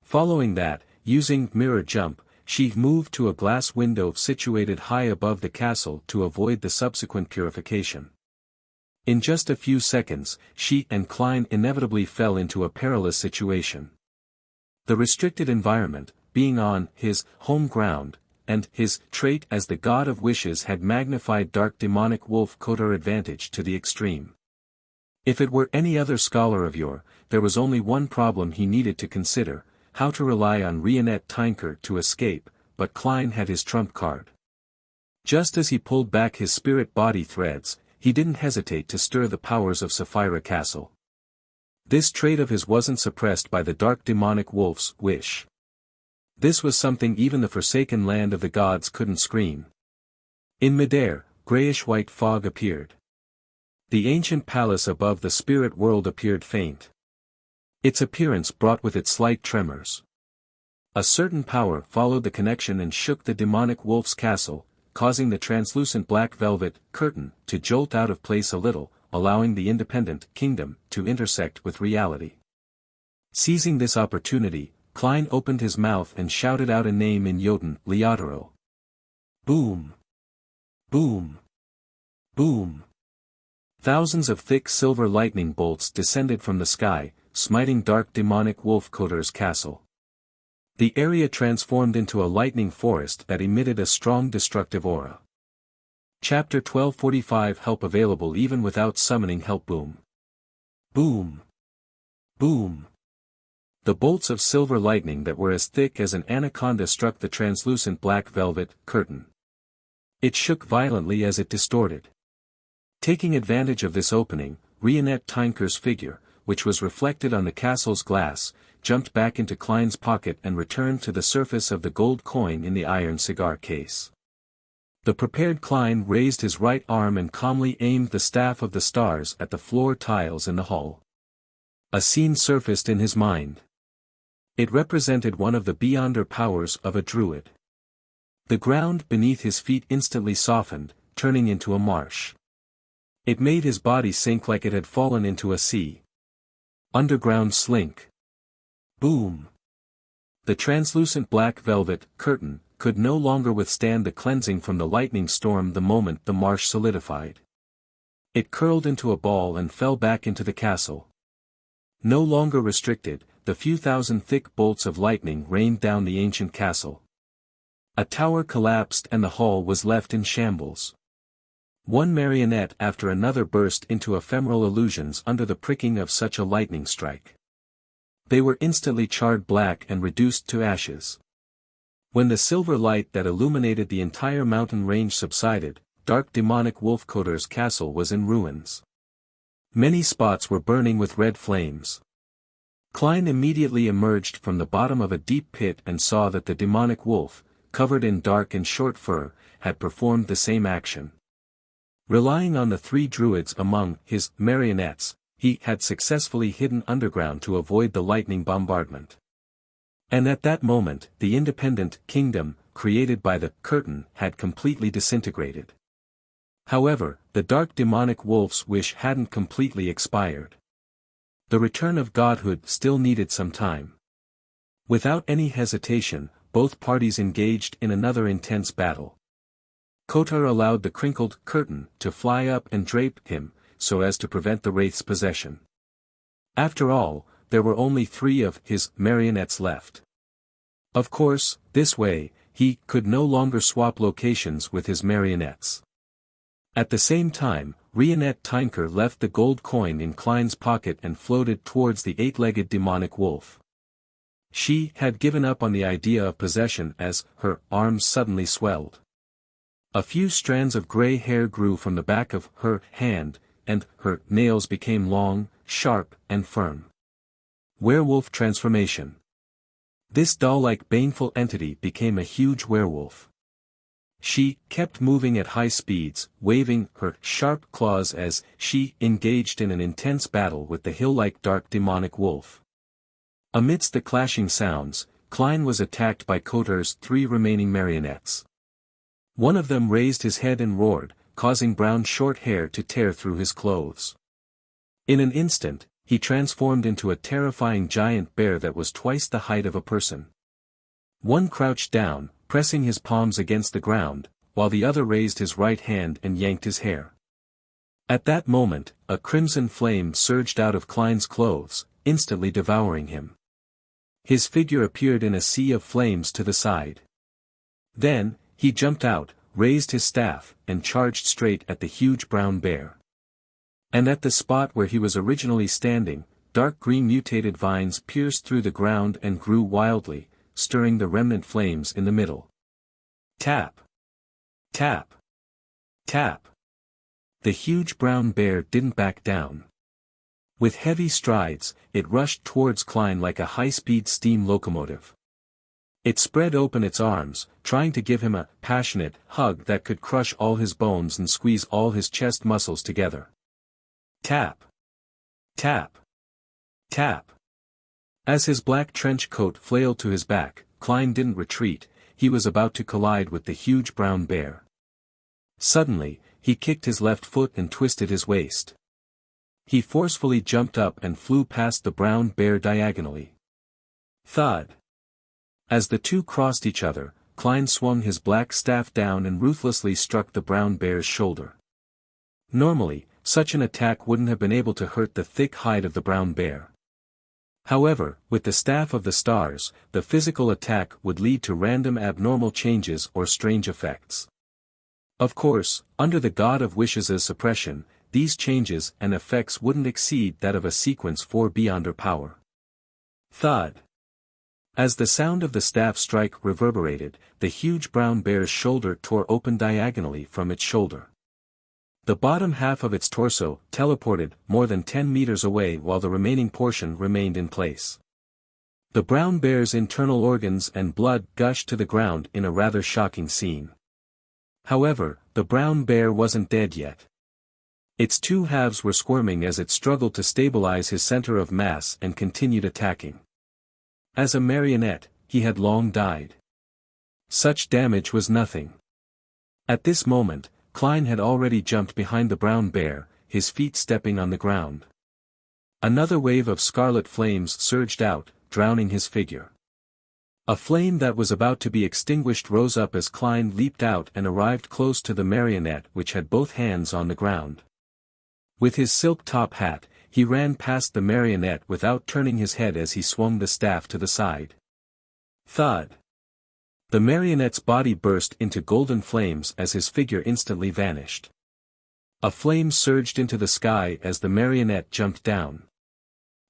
Following that, using mirror jump, she moved to a glass window situated high above the castle to avoid the subsequent purification. In just a few seconds, she and Klein inevitably fell into a perilous situation. The restricted environment, being on his home ground, and his trait as the god of wishes had magnified dark demonic wolf Kotar advantage to the extreme. If it were any other scholar of yore, there was only one problem he needed to consider, how to rely on Rionette Tinker to escape, but Klein had his trump card. Just as he pulled back his spirit body threads, he didn't hesitate to stir the powers of Sapphira Castle. This trait of his wasn't suppressed by the dark demonic wolf's wish. This was something even the forsaken land of the gods couldn't scream. In midair, grayish-white fog appeared. The ancient palace above the spirit world appeared faint. Its appearance brought with it slight tremors. A certain power followed the connection and shook the demonic wolf's castle, causing the translucent black velvet curtain to jolt out of place a little, allowing the independent kingdom to intersect with reality. Seizing this opportunity, Klein opened his mouth and shouted out a name in Jotun, Leotero. Boom! Boom! Boom! Thousands of thick silver lightning bolts descended from the sky, smiting dark demonic wolf Kotar's castle. The area transformed into a lightning forest that emitted a strong destructive aura. Chapter 1245 Help available even without summoning help. Boom! Boom! Boom! The bolts of silver lightning that were as thick as an anaconda struck the translucent black velvet curtain. It shook violently as it distorted. Taking advantage of this opening, Rionette Tinker's figure, which was reflected on the castle's glass, jumped back into Klein's pocket and returned to the surface of the gold coin in the iron cigar case. The prepared Klein raised his right arm and calmly aimed the staff of the stars at the floor tiles in the hall. A scene surfaced in his mind. It represented one of the beyonder powers of a druid. The ground beneath his feet instantly softened, turning into a marsh. It made his body sink like it had fallen into a sea. Underground slink. Boom! The translucent black velvet curtain could no longer withstand the cleansing from the lightning storm the moment the marsh solidified. It curled into a ball and fell back into the castle. No longer restricted, the few thousand thick bolts of lightning rained down the ancient castle. A tower collapsed and the hall was left in shambles. One marionette after another burst into ephemeral illusions under the pricking of such a lightning strike. They were instantly charred black and reduced to ashes. When the silver light that illuminated the entire mountain range subsided, dark demonic wolf Kotar's castle was in ruins. Many spots were burning with red flames. Klein immediately emerged from the bottom of a deep pit and saw that the demonic wolf, covered in dark and short fur, had performed the same action. Relying on the three druids among his marionettes, he had successfully hidden underground to avoid the lightning bombardment. And at that moment, the independent kingdom, created by the curtain, had completely disintegrated. However, the dark demonic wolf's wish hadn't completely expired. The return of godhood still needed some time. Without any hesitation, both parties engaged in another intense battle. Kotar allowed the crinkled curtain to fly up and drape him, so as to prevent the wraith's possession. After all, there were only 3 of his marionettes left. Of course, this way, he could no longer swap locations with his marionettes. At the same time, Rionette Tinker left the gold coin in Klein's pocket and floated towards the 8-legged demonic wolf. She had given up on the idea of possession as her arms suddenly swelled. A few strands of gray hair grew from the back of her hand, and her nails became long, sharp, and firm. Werewolf transformation. This doll-like baneful entity became a huge werewolf. She kept moving at high speeds, waving her sharp claws as she engaged in an intense battle with the hill-like dark demonic wolf. Amidst the clashing sounds, Klein was attacked by Kotar's 3 remaining marionettes. One of them raised his head and roared, causing brown short hair to tear through his clothes. In an instant, he transformed into a terrifying giant bear that was twice the height of a person. One crouched down, pressing his palms against the ground, while the other raised his right hand and yanked his hair. At that moment, a crimson flame surged out of Klein's clothes, instantly devouring him. His figure appeared in a sea of flames to the side. Then, he jumped out, raised his staff, and charged straight at the huge brown bear. And at the spot where he was originally standing, dark green mutated vines pierced through the ground and grew wildly, stirring the remnant flames in the middle. Tap! Tap! Tap! The huge brown bear didn't back down. With heavy strides, it rushed towards Klein like a high-speed steam locomotive. It spread open its arms, trying to give him a passionate hug that could crush all his bones and squeeze all his chest muscles together. Tap! Tap! Tap! As his black trench coat flailed to his back, Klein didn't retreat, he was about to collide with the huge brown bear. Suddenly, he kicked his left foot and twisted his waist. He forcefully jumped up and flew past the brown bear diagonally. Thud! As the two crossed each other, Klein swung his black staff down and ruthlessly struck the brown bear's shoulder. Normally, such an attack wouldn't have been able to hurt the thick hide of the brown bear. However, with the staff of the stars, the physical attack would lead to random abnormal changes or strange effects. Of course, under the God of Wishes' suppression, these changes and effects wouldn't exceed that of a sequence 4 beyond her power. Thud! As the sound of the staff strike reverberated, the huge brown bear's shoulder tore open diagonally from its shoulder. The bottom half of its torso teleported more than 10 meters away while the remaining portion remained in place. The brown bear's internal organs and blood gushed to the ground in a rather shocking scene. However, the brown bear wasn't dead yet. Its two halves were squirming as it struggled to stabilize his center of mass and continued attacking. As a marionette, he had long died. Such damage was nothing. At this moment, Klein had already jumped behind the brown bear, his feet stepping on the ground. Another wave of scarlet flames surged out, drowning his figure. A flame that was about to be extinguished rose up as Klein leaped out and arrived close to the marionette which had both hands on the ground. With his silk top hat, he ran past the marionette without turning his head as he swung the staff to the side. Thud! The marionette's body burst into golden flames as his figure instantly vanished. A flame surged into the sky as the marionette jumped down.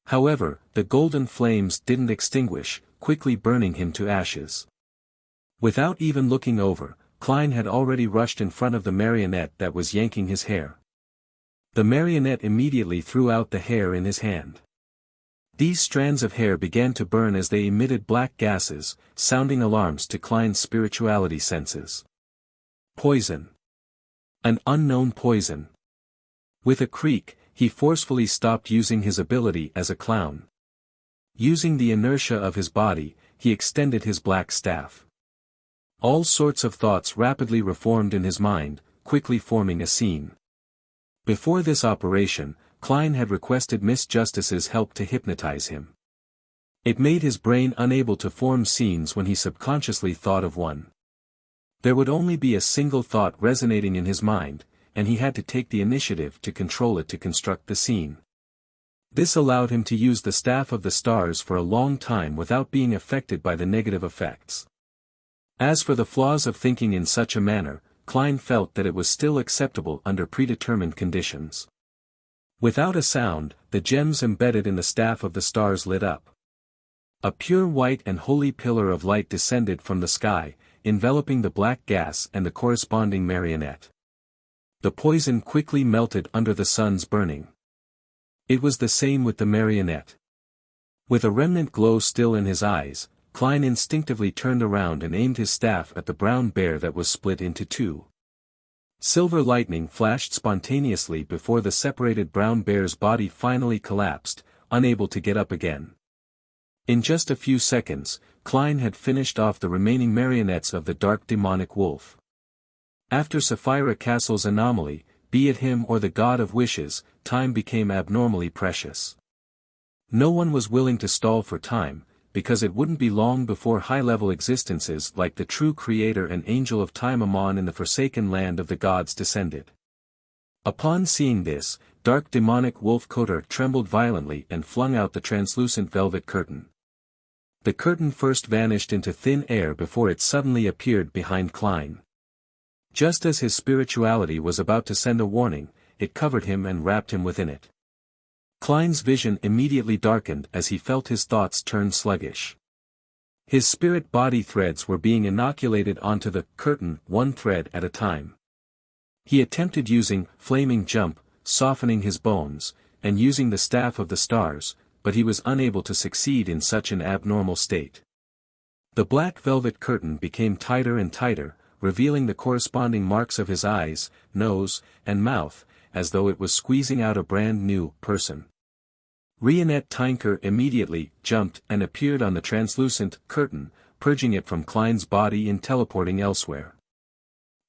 However, the golden flames didn't extinguish, quickly burning him to ashes. Without even looking over, Klein had already rushed in front of the marionette that was yanking his hair. The marionette immediately threw out the hair in his hand. These strands of hair began to burn as they emitted black gases, sounding alarms to Klein's spirituality senses. Poison. An unknown poison. With a creak, he forcefully stopped using his ability as a clown. Using the inertia of his body, he extended his black staff. All sorts of thoughts rapidly reformed in his mind, quickly forming a scene. Before this operation, Klein had requested Miss Justice's help to hypnotize him. It made his brain unable to form scenes when he subconsciously thought of one. There would only be a single thought resonating in his mind, and he had to take the initiative to control it to construct the scene. This allowed him to use the staff of the stars for a long time without being affected by the negative effects. As for the flaws of thinking in such a manner, Klein felt that it was still acceptable under predetermined conditions. Without a sound, the gems embedded in the staff of the stars lit up. A pure white and holy pillar of light descended from the sky, enveloping the black gas and the corresponding marionette. The poison quickly melted under the sun's burning. It was the same with the marionette. With a remnant glow still in his eyes, Klein instinctively turned around and aimed his staff at the brown bear that was split into two. Silver lightning flashed spontaneously before the separated brown bear's body finally collapsed, unable to get up again. In just a few seconds, Klein had finished off the remaining marionettes of the dark demonic wolf. After Sapphira Castle's anomaly, be it him or the God of Wishes, time became abnormally precious. No one was willing to stall for time, because it wouldn't be long before high-level existences like the true creator and angel of time Amon in the forsaken land of the gods descended. Upon seeing this, dark demonic wolf Kotor trembled violently and flung out the translucent velvet curtain. The curtain first vanished into thin air before it suddenly appeared behind Klein. Just as his spirituality was about to send a warning, it covered him and wrapped him within it. Klein's vision immediately darkened as he felt his thoughts turn sluggish. His spirit body threads were being inoculated onto the curtain one thread at a time. He attempted using flaming jump, softening his bones, and using the staff of the stars, but he was unable to succeed in such an abnormal state. The black velvet curtain became tighter and tighter, revealing the corresponding marks of his eyes, nose, and mouth, as though it was squeezing out a brand new person. Rionette Tinker immediately jumped and appeared on the translucent curtain, purging it from Klein's body and teleporting elsewhere.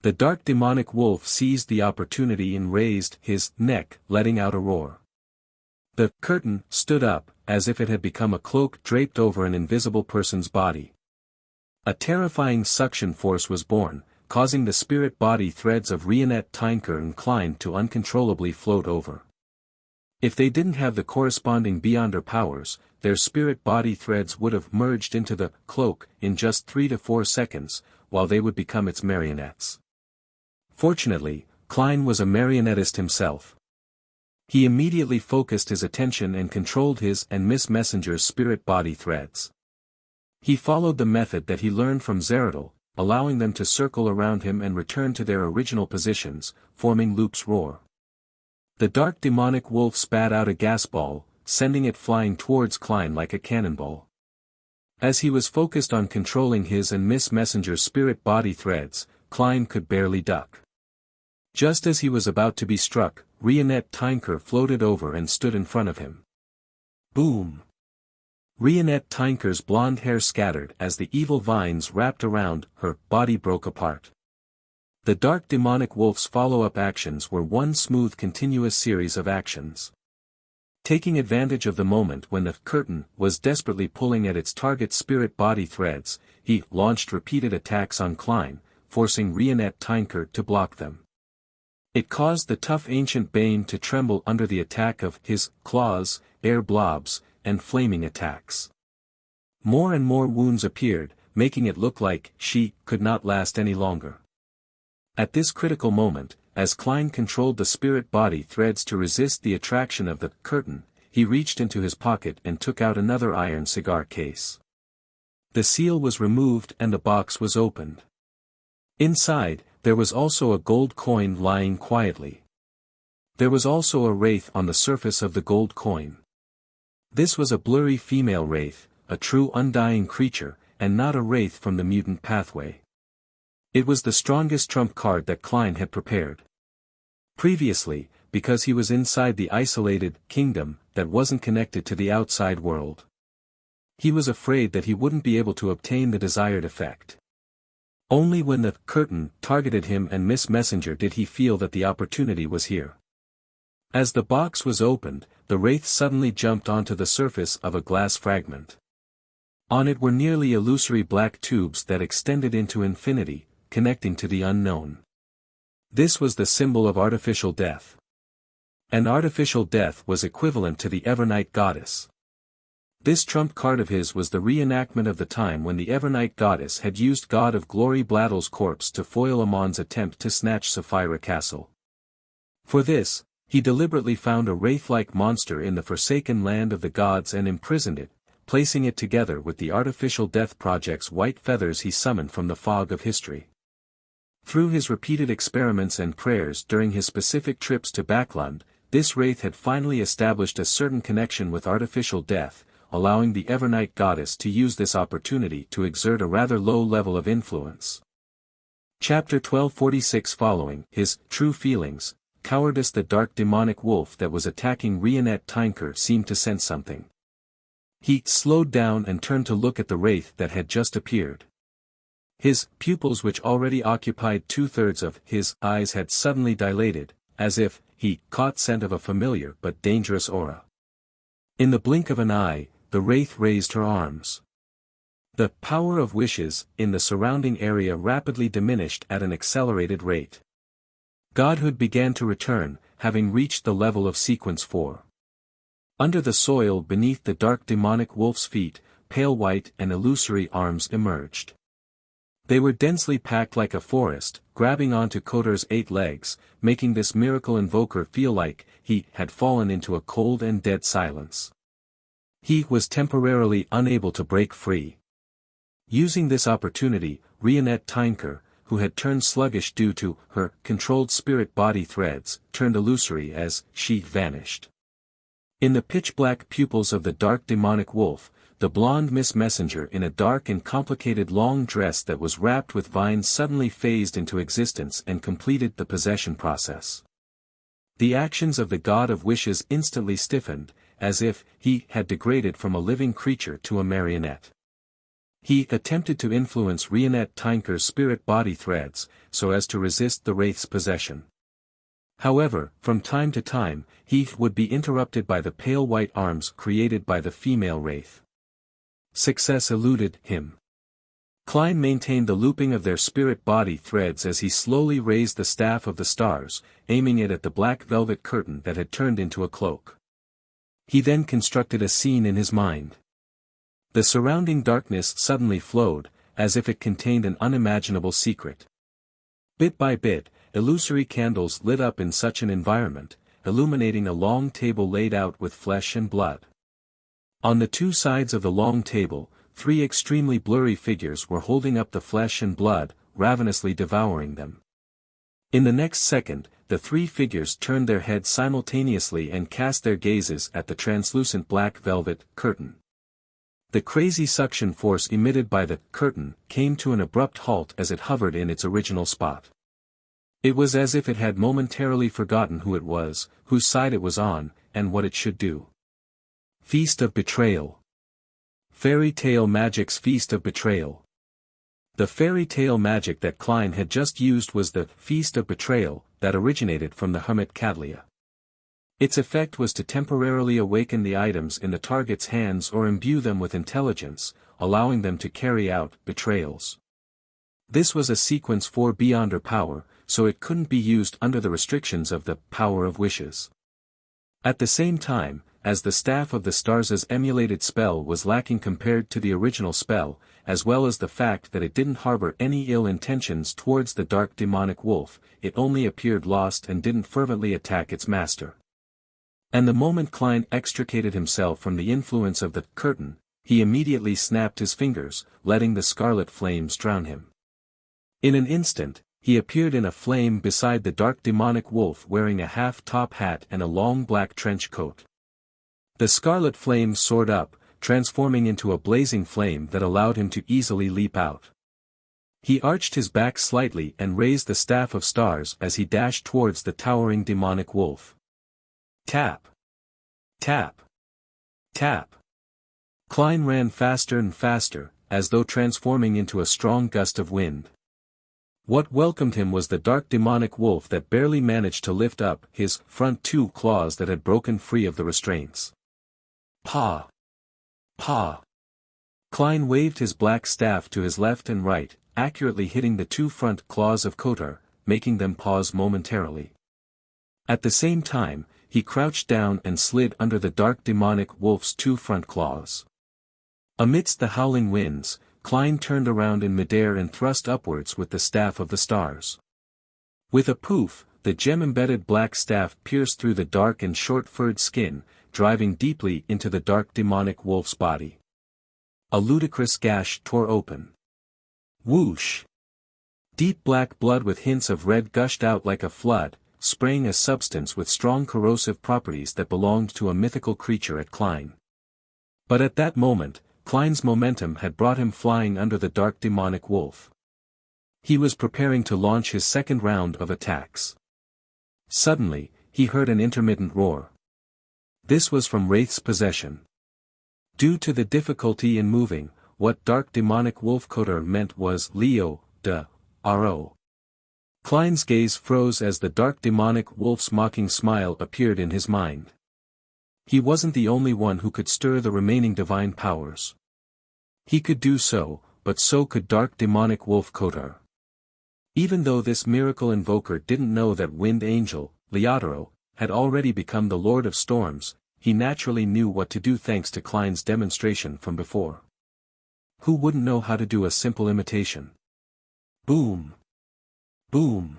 The dark demonic wolf seized the opportunity and raised his neck, letting out a roar. The curtain stood up, as if it had become a cloak draped over an invisible person's body. A terrifying suction force was born, causing the spirit body threads of Rionette Tinker and Klein to uncontrollably float over. If they didn't have the corresponding Beyonder powers, their spirit body threads would have merged into the cloak in just 3 to 4 seconds, while they would become its marionettes. Fortunately, Klein was a marionettist himself. He immediately focused his attention and controlled his and Miss Messenger's spirit body threads. He followed the method that he learned from Zeradal, allowing them to circle around him and return to their original positions, forming Loop's roar. The dark demonic wolf spat out a gas ball, sending it flying towards Klein like a cannonball. As he was focused on controlling his and Miss Messenger's spirit body threads, Klein could barely duck. Just as he was about to be struck, Rionette Tinker floated over and stood in front of him. Boom! Rionette Tinker's blonde hair scattered as the evil vines wrapped around her body broke apart. The dark demonic wolf's follow-up actions were one smooth continuous series of actions. Taking advantage of the moment when the curtain was desperately pulling at its target's spirit body threads, he launched repeated attacks on Klein, forcing Rionette Tinker to block them. It caused the tough ancient Bane to tremble under the attack of his claws, air blobs, and flaming attacks. More and more wounds appeared, making it look like she could not last any longer. At this critical moment, as Klein controlled the spirit body threads to resist the attraction of the curtain, he reached into his pocket and took out another iron cigar case. The seal was removed and the box was opened. Inside, there was also a gold coin lying quietly. There was also a wraith on the surface of the gold coin. This was a blurry female wraith, a true undying creature, and not a wraith from the mutant pathway. It was the strongest trump card that Klein had prepared. Previously, because he was inside the isolated kingdom that wasn't connected to the outside world, he was afraid that he wouldn't be able to obtain the desired effect. Only when the curtain targeted him and Miss Messenger did he feel that the opportunity was here. As the box was opened, the wraith suddenly jumped onto the surface of a glass fragment. On it were nearly illusory black tubes that extended into infinity, connecting to the unknown. This was the symbol of artificial death. And artificial death was equivalent to the Evernight goddess. This trump card of his was the reenactment of the time when the Evernight goddess had used God of Glory Bladdle's corpse to foil Amon's attempt to snatch Sapphira Castle. For this, he deliberately found a wraith-like monster in the forsaken land of the gods and imprisoned it, placing it together with the artificial death project's white feathers he summoned from the fog of history. Through his repeated experiments and prayers during his specific trips to Backland, this wraith had finally established a certain connection with artificial death, allowing the Evernight goddess to use this opportunity to exert a rather low level of influence. Chapter 1246 Following his true feelings, cowardice. The dark demonic wolf that was attacking Rionette Tinker seemed to sense something. He slowed down and turned to look at the wraith that had just appeared. His pupils, which already occupied 2/3 of his eyes, had suddenly dilated, as if he caught scent of a familiar but dangerous aura. In the blink of an eye, the wraith raised her arms. The power of wishes in the surrounding area rapidly diminished at an accelerated rate. Godhood began to return, having reached the level of sequence 4. Under the soil beneath the dark demonic wolf's feet, pale white and illusory arms emerged. They were densely packed like a forest, grabbing onto Kotar's 8 legs, making this miracle invoker feel like he had fallen into a cold and dead silence. He was temporarily unable to break free. Using this opportunity, Rionette Tynker, who had turned sluggish due to her controlled spirit-body threads, turned illusory as she vanished. In the pitch-black pupils of the dark demonic wolf, the blonde Miss Messenger in a dark and complicated long dress that was wrapped with vines suddenly phased into existence and completed the possession process. The actions of the god of wishes instantly stiffened, as if he had degraded from a living creature to a marionette. He attempted to influence Rionette Tynker's spirit-body threads, so as to resist the wraith's possession. However, from time to time, he would be interrupted by the pale white arms created by the female wraith. Success eluded him. Klein maintained the looping of their spirit-body threads as he slowly raised the staff of the stars, aiming it at the black velvet curtain that had turned into a cloak. He then constructed a scene in his mind. The surrounding darkness suddenly flowed, as if it contained an unimaginable secret. Bit by bit, illusory candles lit up in such an environment, illuminating a long table laid out with flesh and blood. On the 2 sides of the long table, 3 extremely blurry figures were holding up the flesh and blood, ravenously devouring them. In the next second, the 3 figures turned their heads simultaneously and cast their gazes at the translucent black velvet curtain. The crazy suction force emitted by the curtain came to an abrupt halt as it hovered in its original spot. It was as if it had momentarily forgotten who it was, whose side it was on, and what it should do. Feast of Betrayal. Fairy Tale Magic's Feast of Betrayal. The fairy tale magic that Klein had just used was the Feast of Betrayal that originated from the hermit Cadlia. Its effect was to temporarily awaken the items in the target's hands or imbue them with intelligence, allowing them to carry out betrayals. This was a sequence 4 beyond her power, so it couldn't be used under the restrictions of the power of wishes. At the same time, as the Staff of the Stars' emulated spell was lacking compared to the original spell, as well as the fact that it didn't harbor any ill intentions towards the dark demonic wolf, it only appeared lost and didn't fervently attack its master. And the moment Klein extricated himself from the influence of the curtain, he immediately snapped his fingers, letting the scarlet flames drown him. In an instant, he appeared in a flame beside the dark demonic wolf wearing a half-top hat and a long black trench coat. The scarlet flames soared up, transforming into a blazing flame that allowed him to easily leap out. He arched his back slightly and raised the Staff of Stars as he dashed towards the towering demonic wolf. Tap! Tap! Tap! Klein ran faster and faster, as though transforming into a strong gust of wind. What welcomed him was the dark demonic wolf that barely managed to lift up his front 2 claws that had broken free of the restraints. Pa! Pa! Klein waved his black staff to his left and right, accurately hitting the 2 front claws of Kotar, making them pause momentarily. At the same time, he crouched down and slid under the dark demonic wolf's 2 front claws. Amidst the howling winds, Klein turned around in midair and thrust upwards with the Staff of the Stars. With a poof, the gem-embedded black staff pierced through the dark and short-furred skin, driving deeply into the dark demonic wolf's body. A ludicrous gash tore open. Whoosh! Deep black blood with hints of red gushed out like a flood, spraying a substance with strong corrosive properties that belonged to a mythical creature at Klein. But at that moment, Klein's momentum had brought him flying under the dark demonic wolf. He was preparing to launch his second round of attacks. Suddenly, he heard an intermittent roar. This was from Wraith's possession. Due to the difficulty in moving, what dark demonic wolf Kotar meant was Leo, de, Ro. Klein's gaze froze as the dark demonic wolf's mocking smile appeared in his mind. He wasn't the only one who could stir the remaining divine powers. He could do so, but so could dark demonic wolf Kotar. Even though this miracle invoker didn't know that Wind Angel, Leotaro, had already become the Lord of Storms, he naturally knew what to do thanks to Klein's demonstration from before. Who wouldn't know how to do a simple imitation? Boom! Boom!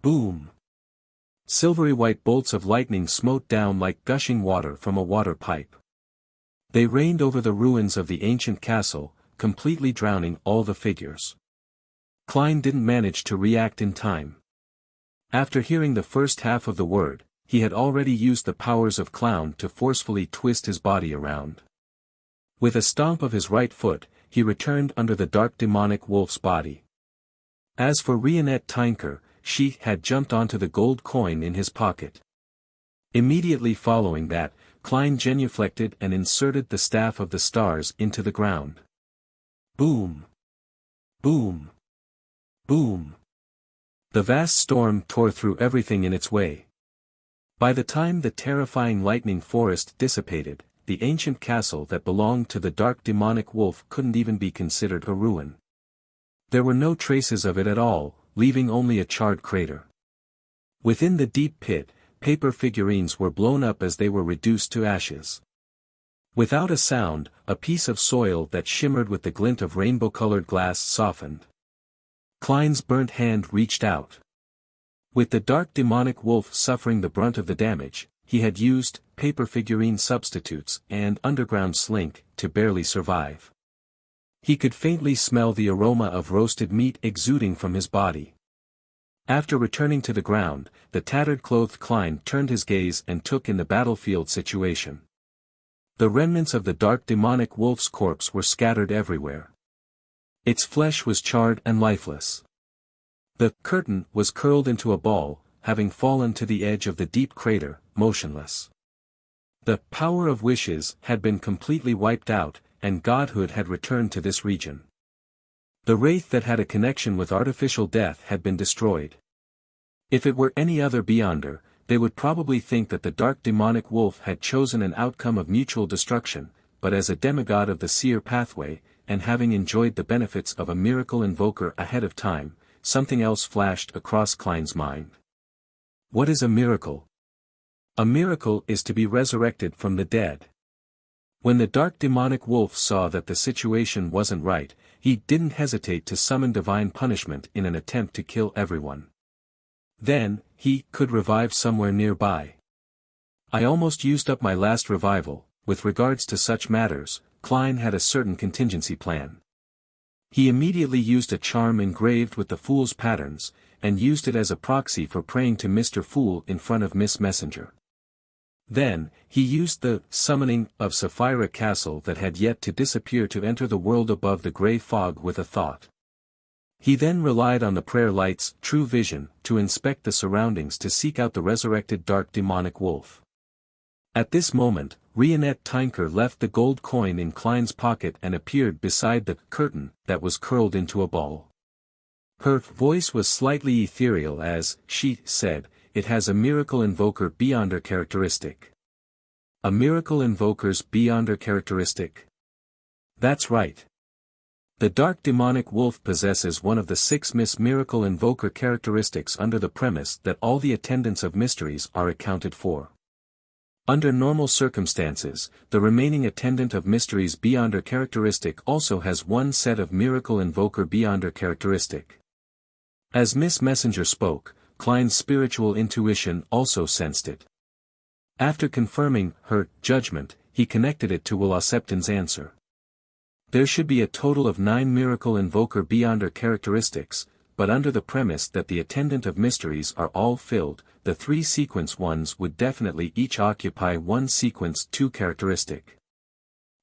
Boom! Silvery white bolts of lightning smote down like gushing water from a water pipe. They rained over the ruins of the ancient castle, completely drowning all the figures. Klein didn't manage to react in time. After hearing the first half of the word, he had already used the powers of Clown to forcefully twist his body around. With a stomp of his right foot, he returned under the dark demonic wolf's body. As for Rionette Tinker, she had jumped onto the gold coin in his pocket. Immediately following that, Klein genuflected and inserted the Staff of the Stars into the ground. Boom! Boom! Boom! The vast storm tore through everything in its way. By the time the terrifying lightning forest dissipated, the ancient castle that belonged to the dark demonic wolf couldn't even be considered a ruin. There were no traces of it at all, leaving only a charred crater. Within the deep pit, paper figurines were blown up as they were reduced to ashes. Without a sound, a piece of soil that shimmered with the glint of rainbow-colored glass softened. Klein's burnt hand reached out. With the dark demonic wolf suffering the brunt of the damage, he had used paper figurine substitutes and underground slink to barely survive. He could faintly smell the aroma of roasted meat exuding from his body. After returning to the ground, the tattered-clothed Klein turned his gaze and took in the battlefield situation. The remnants of the dark demonic wolf's corpse were scattered everywhere. Its flesh was charred and lifeless. The curtain was curled into a ball, having fallen to the edge of the deep crater, motionless. The power of wishes had been completely wiped out, and godhood had returned to this region. The wraith that had a connection with artificial death had been destroyed. If it were any other Beyonder, they would probably think that the dark demonic wolf had chosen an outcome of mutual destruction, but as a demigod of the seer pathway, and having enjoyed the benefits of a miracle invoker ahead of time, something else flashed across Klein's mind. What is a miracle? A miracle is to be resurrected from the dead. When the dark demonic wolf saw that the situation wasn't right, he didn't hesitate to summon divine punishment in an attempt to kill everyone. Then, he could revive somewhere nearby. I almost used up my last revival. With regards to such matters, Klein had a certain contingency plan. He immediately used a charm engraved with the Fool's patterns, and used it as a proxy for praying to Mr. Fool in front of Miss Messenger. Then, he used the summoning of Sapphira Castle that had yet to disappear to enter the world above the grey fog with a thought. He then relied on the prayer light's true vision to inspect the surroundings to seek out the resurrected dark demonic wolf. At this moment, Rionette Tinker left the gold coin in Klein's pocket and appeared beside the curtain that was curled into a ball. Her voice was slightly ethereal as she said, "It has a miracle invoker Beyonder characteristic." A miracle invoker's Beyonder characteristic? That's right. The dark demonic wolf possesses one of the 6 Miss Miracle Invoker characteristics under the premise that all the attendants of mysteries are accounted for. Under normal circumstances, the remaining attendant of mysteries Beyonder characteristic also has one set of Miracle Invoker Beyonder characteristic. As Miss Messenger spoke, Klein's spiritual intuition also sensed it. After confirming her judgment, he connected it to Wilosepton's answer. There should be a total of 9 Miracle Invoker Beyonder characteristics, but under the premise that the attendant of mysteries are all filled, the 3 sequence ones would definitely each occupy 1 sequence 2 characteristic.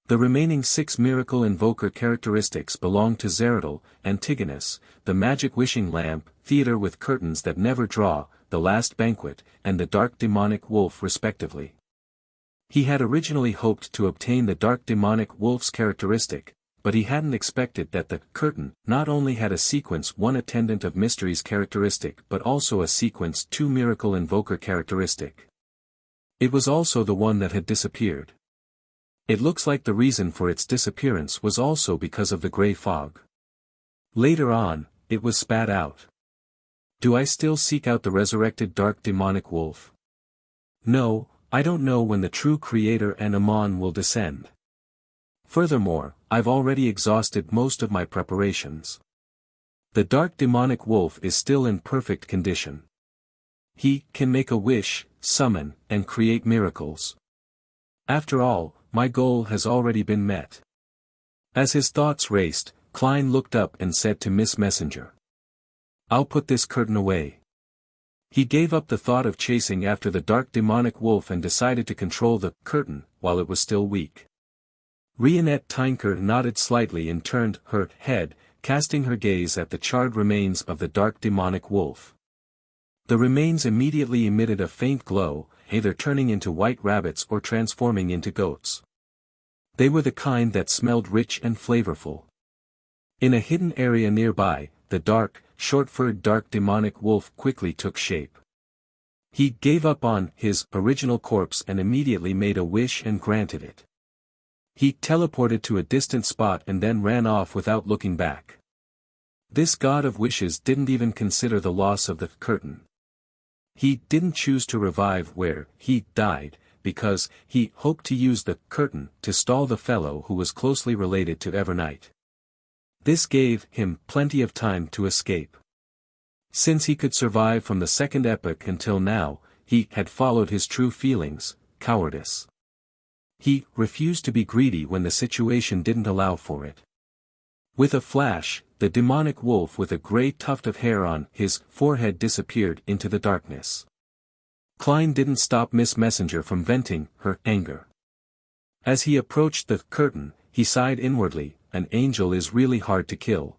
The remaining 6 Miracle Invoker characteristics belong to Zeridal, Antigonus, the Magic Wishing Lamp, Theater with Curtains That Never Draw, The Last Banquet, and the Dark Demonic Wolf respectively. He had originally hoped to obtain the Dark Demonic Wolf's characteristic, but he hadn't expected that the curtain not only had a sequence 1 attendant of mysteries characteristic but also a sequence 2 Miracle Invoker characteristic. It was also the one that had disappeared. It looks like the reason for its disappearance was also because of the gray fog. Later on, it was spat out. Do I still seek out the resurrected dark demonic wolf? No, I don't know when the true creator and Amon will descend. Furthermore, I've already exhausted most of my preparations. The dark demonic wolf is still in perfect condition. He can make a wish, summon, and create miracles. After all, my goal has already been met. As his thoughts raced, Klein looked up and said to Miss Messenger, "I'll put this curtain away." He gave up the thought of chasing after the dark demonic wolf and decided to control the curtain while it was still weak. Rionette Tinker nodded slightly and turned her head, casting her gaze at the charred remains of the dark demonic wolf. The remains immediately emitted a faint glow, either turning into white rabbits or transforming into goats. They were the kind that smelled rich and flavorful. In a hidden area nearby, the dark, short-furred dark demonic wolf quickly took shape. He gave up on his original corpse and immediately made a wish and granted it. He teleported to a distant spot and then ran off without looking back. This god of wishes didn't even consider the loss of the curtain. He didn't choose to revive where he died, because he hoped to use the curtain to stall the fellow who was closely related to Evernight. This gave him plenty of time to escape. Since he could survive from the second epoch until now, he had followed his true feelings, cowardice. He refused to be greedy when the situation didn't allow for it. With a flash, the demonic wolf with a gray tuft of hair on his forehead disappeared into the darkness. Klein didn't stop Miss Messenger from venting her anger. As he approached the curtain, he sighed inwardly, an angel is really hard to kill.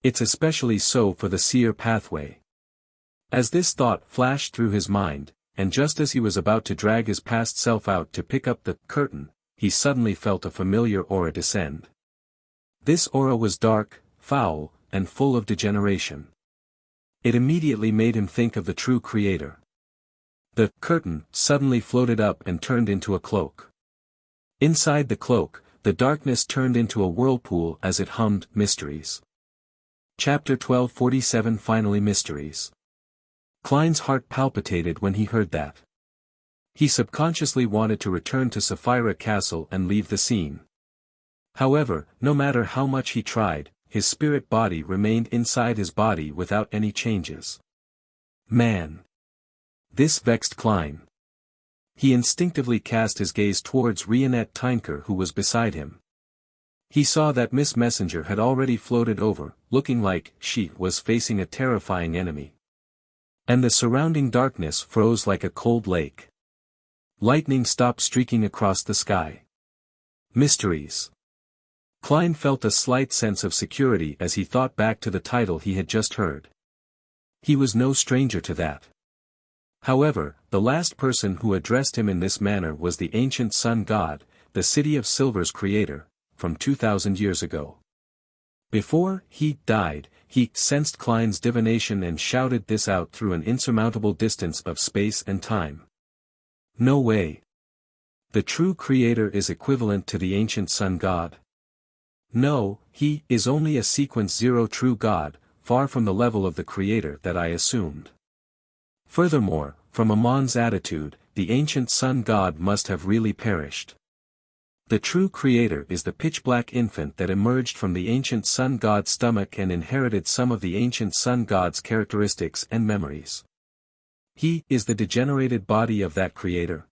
It's especially so for the seer pathway. As this thought flashed through his mind, and just as he was about to drag his past self out to pick up the curtain, he suddenly felt a familiar aura descend. This aura was dark, foul, and full of degeneration. It immediately made him think of the true creator. The curtain suddenly floated up and turned into a cloak. Inside the cloak, the darkness turned into a whirlpool as it hummed mysteries. Chapter 1247 Finally Mysteries. Klein's heart palpitated when he heard that. He subconsciously wanted to return to Sapphira Castle and leave the scene. However, no matter how much he tried, his spirit body remained inside his body without any changes. Man! This vexed Klein. He instinctively cast his gaze towards Rionette Tinker who was beside him. He saw that Miss Messenger had already floated over, looking like she was facing a terrifying enemy. And the surrounding darkness froze like a cold lake. Lightning stopped streaking across the sky. Mysteries. Klein felt a slight sense of security as he thought back to the title he had just heard. He was no stranger to that. However, the last person who addressed him in this manner was the ancient sun god, the City of Silver's creator, from 2,000 years ago. Before he died, he sensed Klein's divination and shouted this out through an insurmountable distance of space and time. No way. The true creator is equivalent to the ancient sun god. No, he is only a sequence 0 true god, far from the level of the creator that I assumed. Furthermore, from Amon's attitude, the ancient sun god must have really perished. The true creator is the pitch-black infant that emerged from the ancient sun god's stomach and inherited some of the ancient sun god's characteristics and memories. He is the degenerated body of that creator.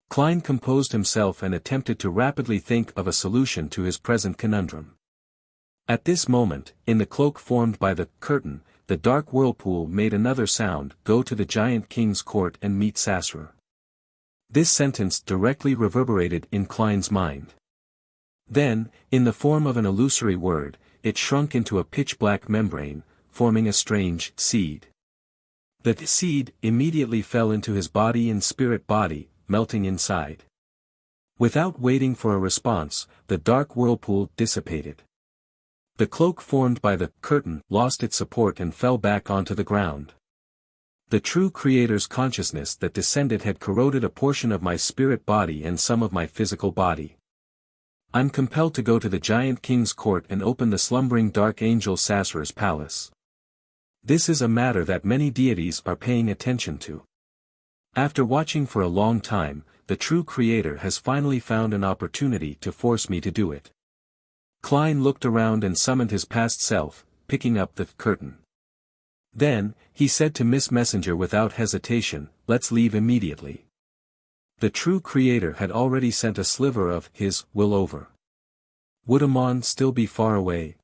Klein composed himself and attempted to rapidly think of a solution to his present conundrum. At this moment, in the cloak formed by the curtain, the dark whirlpool made another sound, "Go to the giant king's court and meet Sasra." This sentence directly reverberated in Klein's mind. Then, in the form of an illusory word, it shrunk into a pitch-black membrane, forming a strange seed. The seed immediately fell into his body and spirit body, melting inside. Without waiting for a response, the dark whirlpool dissipated. The cloak formed by the curtain lost its support and fell back onto the ground. The true Creator's consciousness that descended had corroded a portion of my spirit body and some of my physical body. I'm compelled to go to the giant king's court and open the slumbering dark angel Sasra's palace. This is a matter that many deities are paying attention to. After watching for a long time, the true Creator has finally found an opportunity to force me to do it. Klein looked around and summoned his past self, picking up the curtain. Then, he said to Miss Messenger without hesitation, "Let's leave immediately." The true Creator had already sent a sliver of his will over. Would Amon still be far away?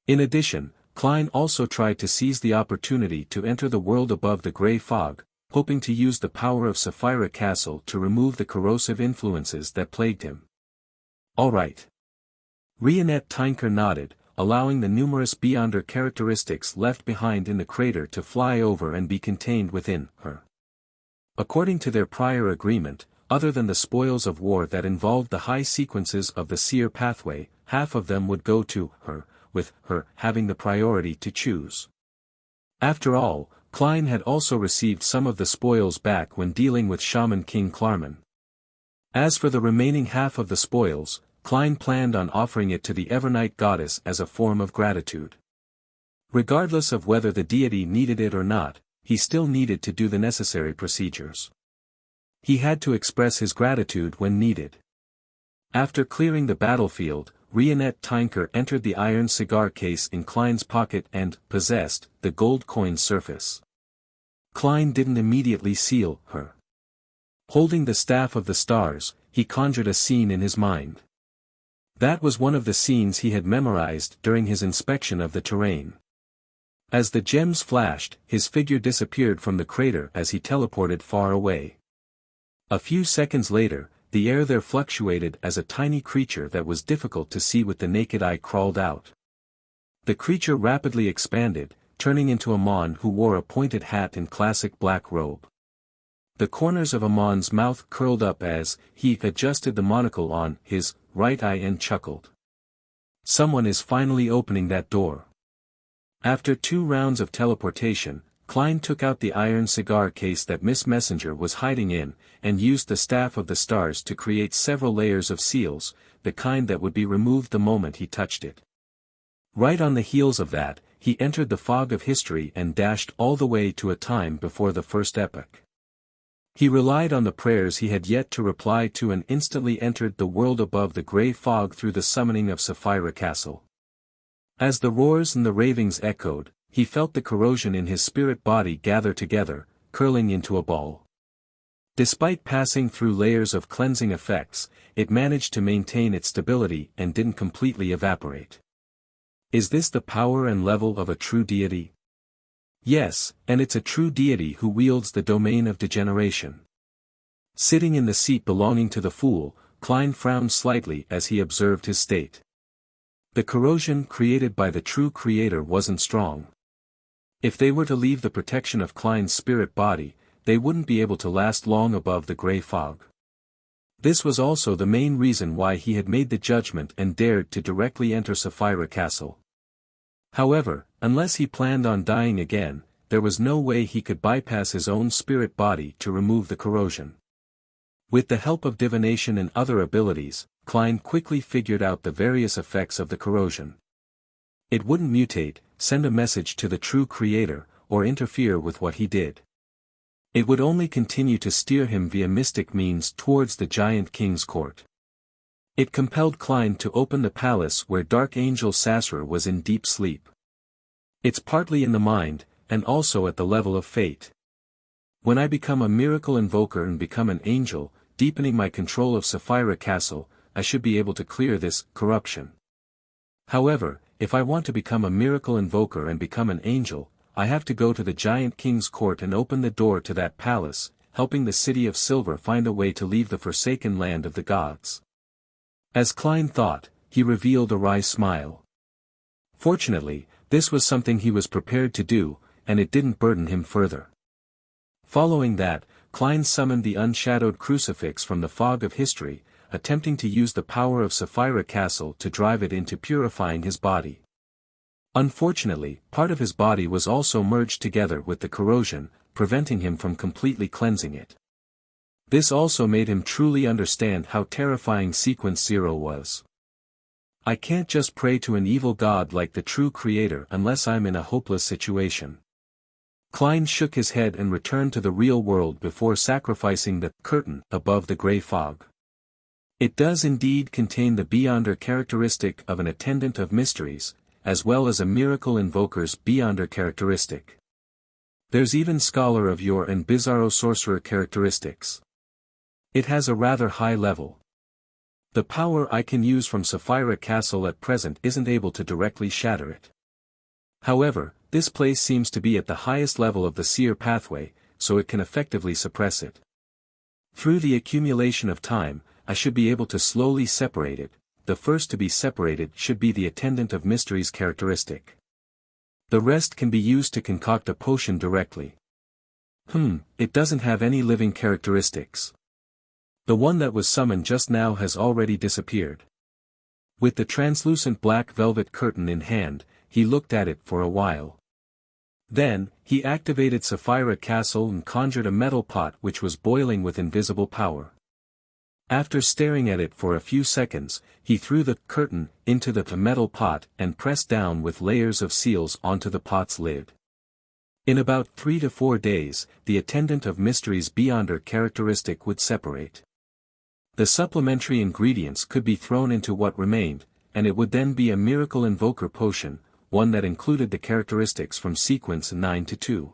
In addition, Klein also tried to seize the opportunity to enter the world above the grey fog, hoping to use the power of Sapphira Castle to remove the corrosive influences that plagued him. All right. Rionette Tinker nodded, allowing the numerous Beyonder characteristics left behind in the crater to fly over and be contained within her. According to their prior agreement, other than the spoils of war that involved the high sequences of the seer pathway, half of them would go to her, with her having the priority to choose. After all, Klein had also received some of the spoils back when dealing with Shaman King Klarman. As for the remaining half of the spoils, Klein planned on offering it to the Evernight goddess as a form of gratitude. Regardless of whether the deity needed it or not, he still needed to do the necessary procedures. He had to express his gratitude when needed. After clearing the battlefield, Rionette Tinker entered the iron cigar case in Klein's pocket and possessed the gold coin surface. Klein didn't immediately seal her. Holding the staff of the stars, he conjured a scene in his mind. That was one of the scenes he had memorized during his inspection of the terrain. As the gems flashed, his figure disappeared from the crater as he teleported far away. A few seconds later, the air there fluctuated as a tiny creature that was difficult to see with the naked eye crawled out. The creature rapidly expanded, turning into Amon, who wore a pointed hat and classic black robe. The corners of Amon's mouth curled up as he adjusted the monocle on his right eye and chuckled. Someone is finally opening that door. After 2 rounds of teleportation, Klein took out the iron cigar case that Miss Messenger was hiding in, and used the staff of the stars to create several layers of seals, the kind that would be removed the moment he touched it. Right on the heels of that, he entered the fog of history and dashed all the way to a time before the first epoch. He relied on the prayers he had yet to reply to and instantly entered the world above the grey fog through the summoning of Sapphira Castle. As the roars and the ravings echoed, he felt the corrosion in his spirit body gather together, curling into a ball. Despite passing through layers of cleansing effects, it managed to maintain its stability and didn't completely evaporate. Is this the power and level of a true deity? Yes, and it's a true deity who wields the domain of degeneration. Sitting in the seat belonging to the fool, Klein frowned slightly as he observed his state. The corrosion created by the true Creator wasn't strong. If they were to leave the protection of Klein's spirit body, they wouldn't be able to last long above the grey fog. This was also the main reason why he had made the judgment and dared to directly enter Sapphira Castle. However, unless he planned on dying again, there was no way he could bypass his own spirit body to remove the corrosion. With the help of divination and other abilities, Klein quickly figured out the various effects of the corrosion. It wouldn't mutate, send a message to the true Creator, or interfere with what he did. It would only continue to steer him via mystic means towards the giant king's court. It compelled Klein to open the palace where Dark Angel Sasra was in deep sleep. It's partly in the mind, and also at the level of fate. When I become a miracle invoker and become an angel, deepening my control of Sapphira Castle, I should be able to clear this corruption. However, if I want to become a miracle invoker and become an angel, I have to go to the giant king's court and open the door to that palace, helping the City of Silver find a way to leave the forsaken land of the gods. As Klein thought, he revealed a wry smile. Fortunately, this was something he was prepared to do, and it didn't burden him further. Following that, Klein summoned the unshadowed crucifix from the fog of history, attempting to use the power of Sapphira Castle to drive it into purifying his body. Unfortunately, part of his body was also merged together with the corrosion, preventing him from completely cleansing it. This also made him truly understand how terrifying Sequence 0 was. I can't just pray to an evil god like the true creator unless I'm in a hopeless situation. Klein shook his head and returned to the real world before sacrificing the curtain above the gray fog. It does indeed contain the Beyonder characteristic of an attendant of mysteries, as well as a miracle invoker's Beyonder characteristic. There's even Scholar of Yore and Bizarro Sorcerer characteristics. It has a rather high level. The power I can use from Sapphira Castle at present isn't able to directly shatter it. However, this place seems to be at the highest level of the seer pathway, so it can effectively suppress it. Through the accumulation of time, I should be able to slowly separate it. The first to be separated should be the Attendant of Mysteries characteristic. The rest can be used to concoct a potion directly. It doesn't have any living characteristics. The one that was summoned just now has already disappeared. With the translucent black velvet curtain in hand, he looked at it for a while. Then, he activated Sapphira Castle and conjured a metal pot which was boiling with invisible power. After staring at it for a few seconds, he threw the curtain into the metal pot and pressed down with layers of seals onto the pot's lid. In about 3 to 4 days, the Attendant of Mysteries Beyonder characteristic would separate. The supplementary ingredients could be thrown into what remained, and it would then be a miracle invoker potion, one that included the characteristics from sequence 9 to 2.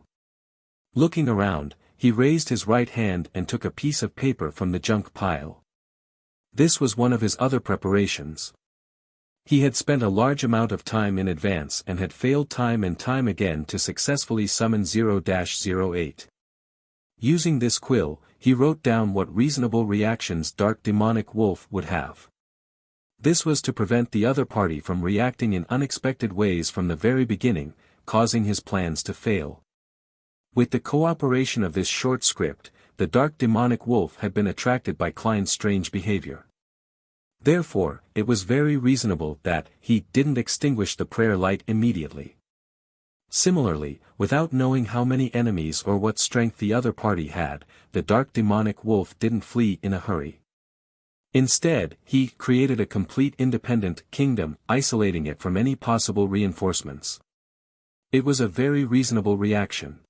Looking around, he raised his right hand and took a piece of paper from the junk pile. This was one of his other preparations. He had spent a large amount of time in advance and had failed time and time again to successfully summon 0-08. Using this quill, he wrote down what reasonable reactions Dark Demonic Wolf would have. This was to prevent the other party from reacting in unexpected ways from the very beginning, causing his plans to fail. With the cooperation of this short script, the Dark Demonic Wolf had been attracted by Klein's strange behavior. Therefore, it was very reasonable that he didn't extinguish the prayer light immediately. Similarly, without knowing how many enemies or what strength the other party had, the Dark Demonic Wolf didn't flee in a hurry. Instead, he created a complete independent kingdom, isolating it from any possible reinforcements. It was a very reasonable reaction.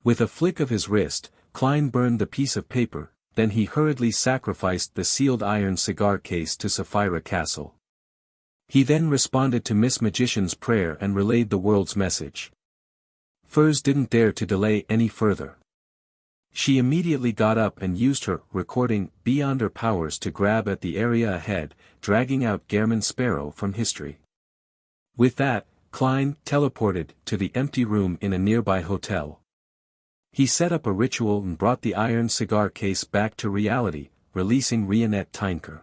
With a flick of his wrist, Klein burned the piece of paper, then he hurriedly sacrificed the sealed iron cigar case to Sapphira Castle. He then responded to Miss Magician's prayer and relayed the world's message. Furs didn't dare to delay any further. She immediately got up and used her recording Beyonder powers to grab at the area ahead, dragging out Gehrman Sparrow from history. With that, Klein teleported to the empty room in a nearby hotel. He set up a ritual and brought the iron cigar case back to reality, releasing Rionette Tynker.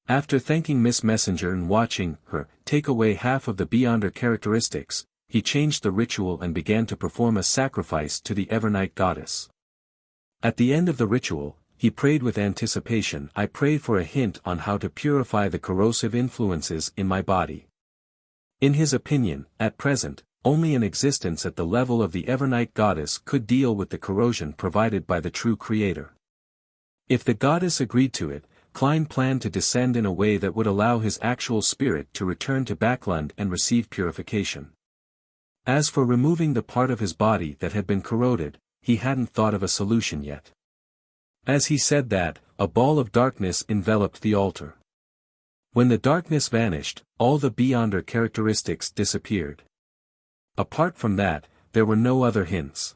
After thanking Miss Messenger and watching her take away half of the Beyonder characteristics, he changed the ritual and began to perform a sacrifice to the Evernight goddess. At the end of the ritual, he prayed with anticipation. I pray for a hint on how to purify the corrosive influences in my body. In his opinion, at present, only an existence at the level of the Evernight goddess could deal with the corrosion provided by the true creator. If the goddess agreed to it, Klein planned to descend in a way that would allow his actual spirit to return to Backlund and receive purification. As for removing the part of his body that had been corroded, he hadn't thought of a solution yet. As he said that, a ball of darkness enveloped the altar. When the darkness vanished, all the Beyonder characteristics disappeared. Apart from that, there were no other hints.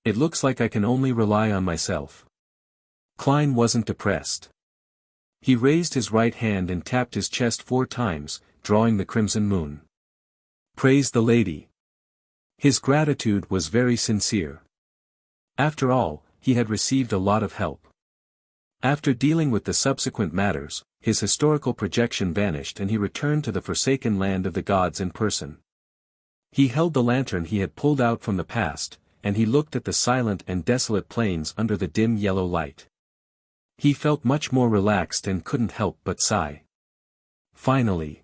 It looks like I can only rely on myself. Klein wasn't depressed. He raised his right hand and tapped his chest 4 times, drawing the crimson moon. Praise the lady. His gratitude was very sincere. After all, he had received a lot of help. After dealing with the subsequent matters, his historical projection vanished and he returned to the forsaken land of the gods in person. He held the lantern he had pulled out from the past, and he looked at the silent and desolate plains under the dim yellow light. He felt much more relaxed and couldn't help but sigh. Finally.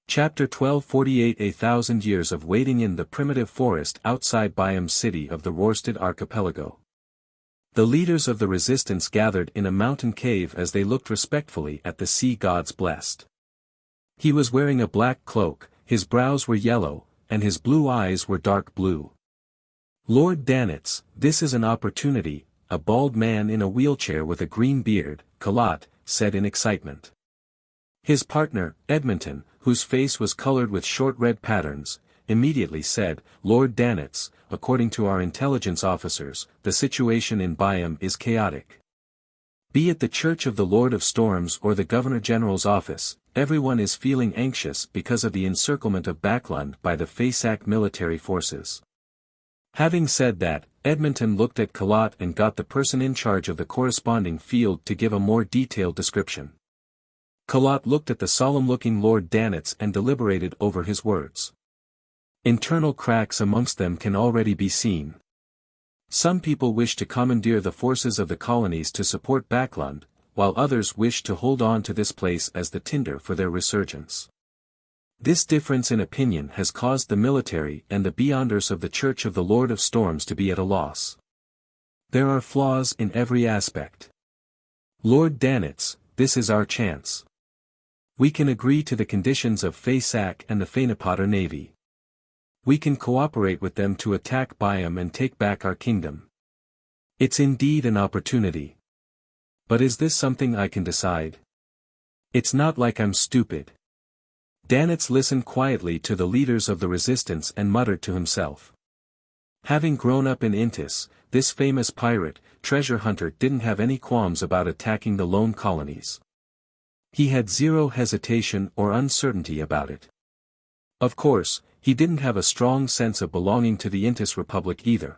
Chapter 1248 A Thousand Years of Waiting in the Primitive Forest outside Biome City of the Worsted Archipelago. The leaders of the resistance gathered in a mountain cave as they looked respectfully at the sea god's blessed. He was wearing a black cloak, his brows were yellow, and his blue eyes were dark blue. Lord Danitz, this is an opportunity, a bald man in a wheelchair with a green beard, Kalat, said in excitement. His partner, Edmonton, whose face was colored with short red patterns, immediately said, Lord Danitz, according to our intelligence officers, the situation in Biome is chaotic. Be it the Church of the Lord of Storms or the Governor General's office, everyone is feeling anxious because of the encirclement of Backlund by the Fasak military forces. Having said that, Edmonton looked at Kalat and got the person in charge of the corresponding field to give a more detailed description. Kalat looked at the solemn-looking Lord Danitz and deliberated over his words. Internal cracks amongst them can already be seen. Some people wish to commandeer the forces of the colonies to support Backlund, while others wish to hold on to this place as the tinder for their resurgence. This difference in opinion has caused the military and the Beyonders of the Church of the Lord of Storms to be at a loss. There are flaws in every aspect. Lord Danitz, this is our chance. We can agree to the conditions of Fasak and the Fainapotter Navy. We can cooperate with them to attack Biome and take back our kingdom. It's indeed an opportunity. But is this something I can decide? It's not like I'm stupid. Danitz listened quietly to the leaders of the resistance and muttered to himself. Having grown up in Intis, this famous pirate, treasure hunter didn't have any qualms about attacking the lone colonies. He had zero hesitation or uncertainty about it. Of course, he didn't have a strong sense of belonging to the Intis Republic either.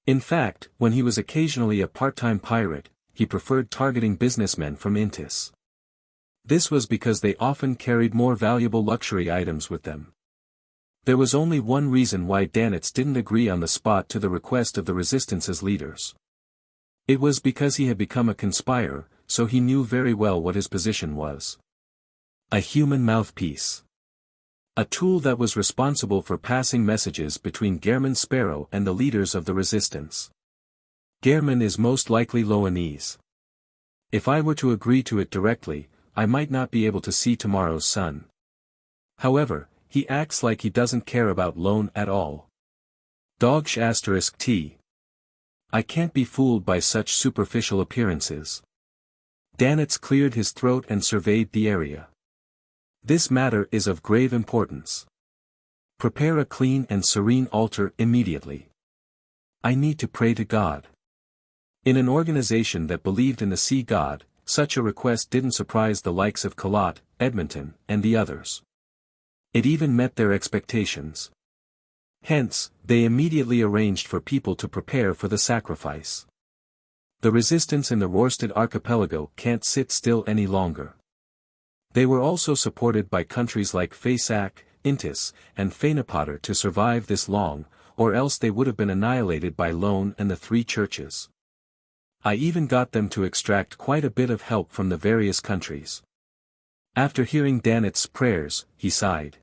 In fact, when he was occasionally a part-time pirate, he preferred targeting businessmen from Intis. This was because they often carried more valuable luxury items with them. There was only one reason why Danitz didn't agree on the spot to the request of the Resistance's leaders. It was because he had become a conspirer, so he knew very well what his position was. A human mouthpiece. A tool that was responsible for passing messages between Gehrman Sparrow and the leaders of the resistance. Gehrman is most likely Loanese. If I were to agree to it directly, I might not be able to see tomorrow's sun. However, he acts like he doesn't care about loan at all. T. I can't be fooled by such superficial appearances. Danitz cleared his throat and surveyed the area. This matter is of grave importance. Prepare a clean and serene altar immediately. I need to pray to God. In an organization that believed in the sea god, such a request didn't surprise the likes of Kalat, Edmonton, and the others. It even met their expectations. Hence, they immediately arranged for people to prepare for the sacrifice. The resistance in the Worsted Archipelago can't sit still any longer. They were also supported by countries like Fasak, Intis, and Fainapotter to survive this long, or else they would have been annihilated by Lone and the three churches. I even got them to extract quite a bit of help from the various countries. After hearing Danitz's prayers, he sighed.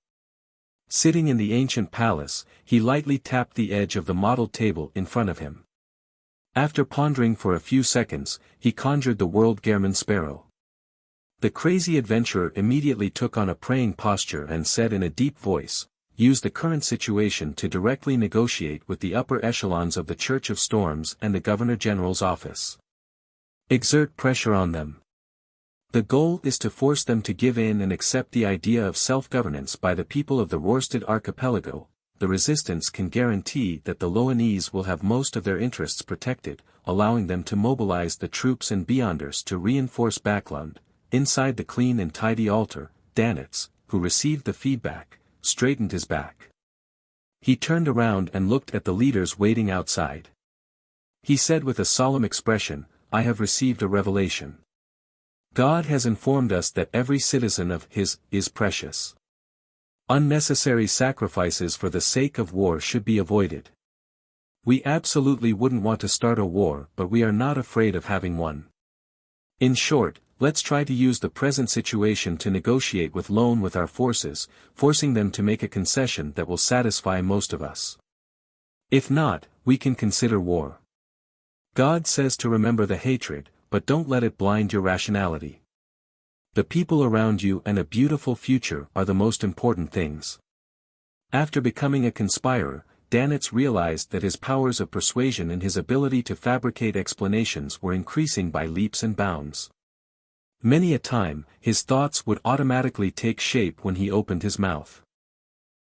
Sitting in the ancient palace, he lightly tapped the edge of the model table in front of him. After pondering for a few seconds, he conjured the world Gehrman Sparrow. The crazy adventurer immediately took on a praying posture and said in a deep voice, use the current situation to directly negotiate with the upper echelons of the Church of Storms and the Governor General's office. Exert pressure on them. The goal is to force them to give in and accept the idea of self-governance by the people of the Worsted Archipelago. The resistance can guarantee that the Loanese will have most of their interests protected, allowing them to mobilize the troops and Beyonders to reinforce Backlund. Inside the clean and tidy altar, Danitz, who received the feedback, straightened his back. He turned around and looked at the leaders waiting outside. He said with a solemn expression, I have received a revelation. God has informed us that every citizen of His is precious. Unnecessary sacrifices for the sake of war should be avoided. We absolutely wouldn't want to start a war, but we are not afraid of having one. In short, let's try to use the present situation to negotiate with Lone with our forces, forcing them to make a concession that will satisfy most of us. If not, we can consider war. God says to remember the hatred, but don't let it blind your rationality. The people around you and a beautiful future are the most important things. After becoming a conspirer, Danitz realized that his powers of persuasion and his ability to fabricate explanations were increasing by leaps and bounds. Many a time, his thoughts would automatically take shape when he opened his mouth.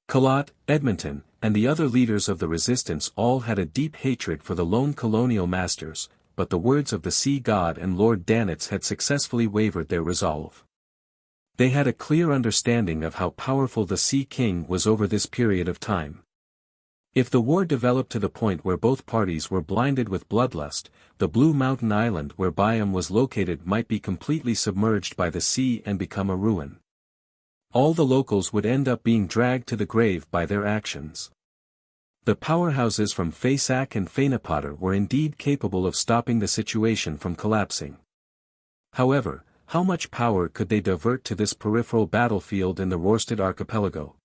Kalat, Edmonton, and the other leaders of the resistance all had a deep hatred for the lone colonial masters, but the words of the sea god and Lord Danitz had successfully wavered their resolve. They had a clear understanding of how powerful the Sea King was over this period of time. If the war developed to the point where both parties were blinded with bloodlust, the Blue Mountain Island where Byam was located might be completely submerged by the sea and become a ruin. All the locals would end up being dragged to the grave by their actions. The powerhouses from Faisak and Fainapotter were indeed capable of stopping the situation from collapsing. However, how much power could they divert to this peripheral battlefield in the Rorstad archipelago?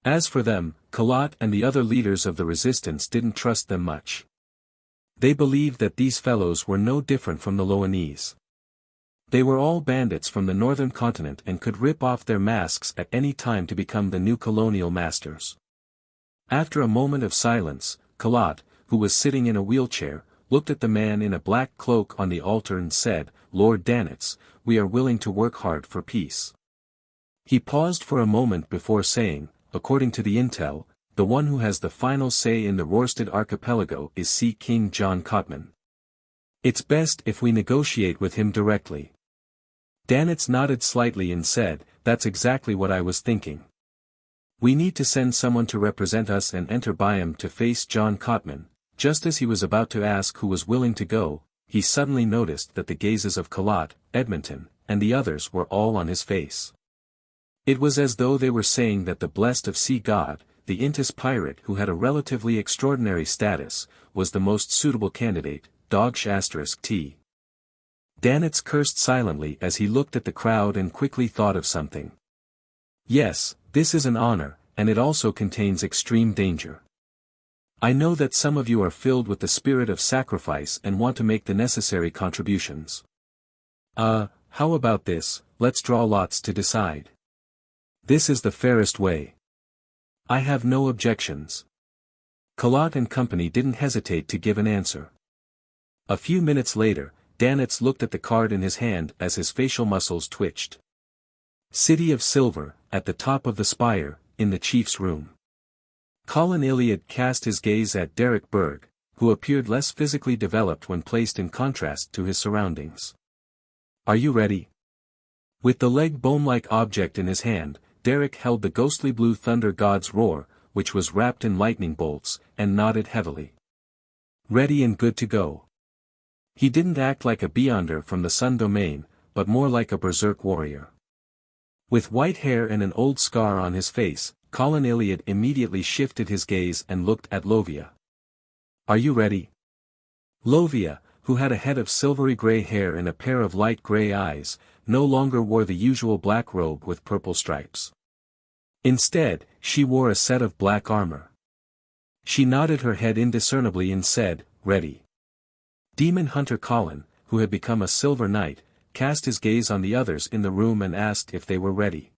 As for them, Kalat and the other leaders of the resistance didn't trust them much. They believed that these fellows were no different from the Loanese. They were all bandits from the northern continent and could rip off their masks at any time to become the new colonial masters. After a moment of silence, Kalat, who was sitting in a wheelchair, looked at the man in a black cloak on the altar and said, "Lord Danitz, we are willing to work hard for peace." He paused for a moment before saying, "According to the intel, the one who has the final say in the Rorstad archipelago is Sea King John Cotman. It's best if we negotiate with him directly." Danitz nodded slightly and said, "That's exactly what I was thinking. We need to send someone to represent us and enter Byam to face John Cotman." Just as he was about to ask who was willing to go, he suddenly noticed that the gazes of Kalat, Edmonton, and the others were all on his face. It was as though they were saying that the blessed of Sea God, the Intis pirate who had a relatively extraordinary status, was the most suitable candidate, T. Danitz cursed silently as he looked at the crowd and quickly thought of something. Yes, this is an honor, and it also contains extreme danger. I know that some of you are filled with the spirit of sacrifice and want to make the necessary contributions. How about this, let's draw lots to decide. This is the fairest way. I have no objections. Kalat and company didn't hesitate to give an answer. A few minutes later, Danitz looked at the card in his hand as his facial muscles twitched. City of Silver, at the top of the spire, in the chief's room. Colin Iliad cast his gaze at Derek Berg, who appeared less physically developed when placed in contrast to his surroundings. Are you ready? With the leg bone-like object in his hand, Derek held the ghostly blue thunder god's roar, which was wrapped in lightning bolts, and nodded heavily. Ready and good to go. He didn't act like a Beyonder from the Sun Domain, but more like a berserk warrior. With white hair and an old scar on his face, Colin Iliad immediately shifted his gaze and looked at Lovia. Are you ready? Lovia, who had a head of silvery gray hair and a pair of light gray eyes, no longer wore the usual black robe with purple stripes. Instead, she wore a set of black armor. She nodded her head indiscernibly and said, "Ready." Demon Hunter Colin, who had become a Silver Knight, cast his gaze on the others in the room and asked if they were ready.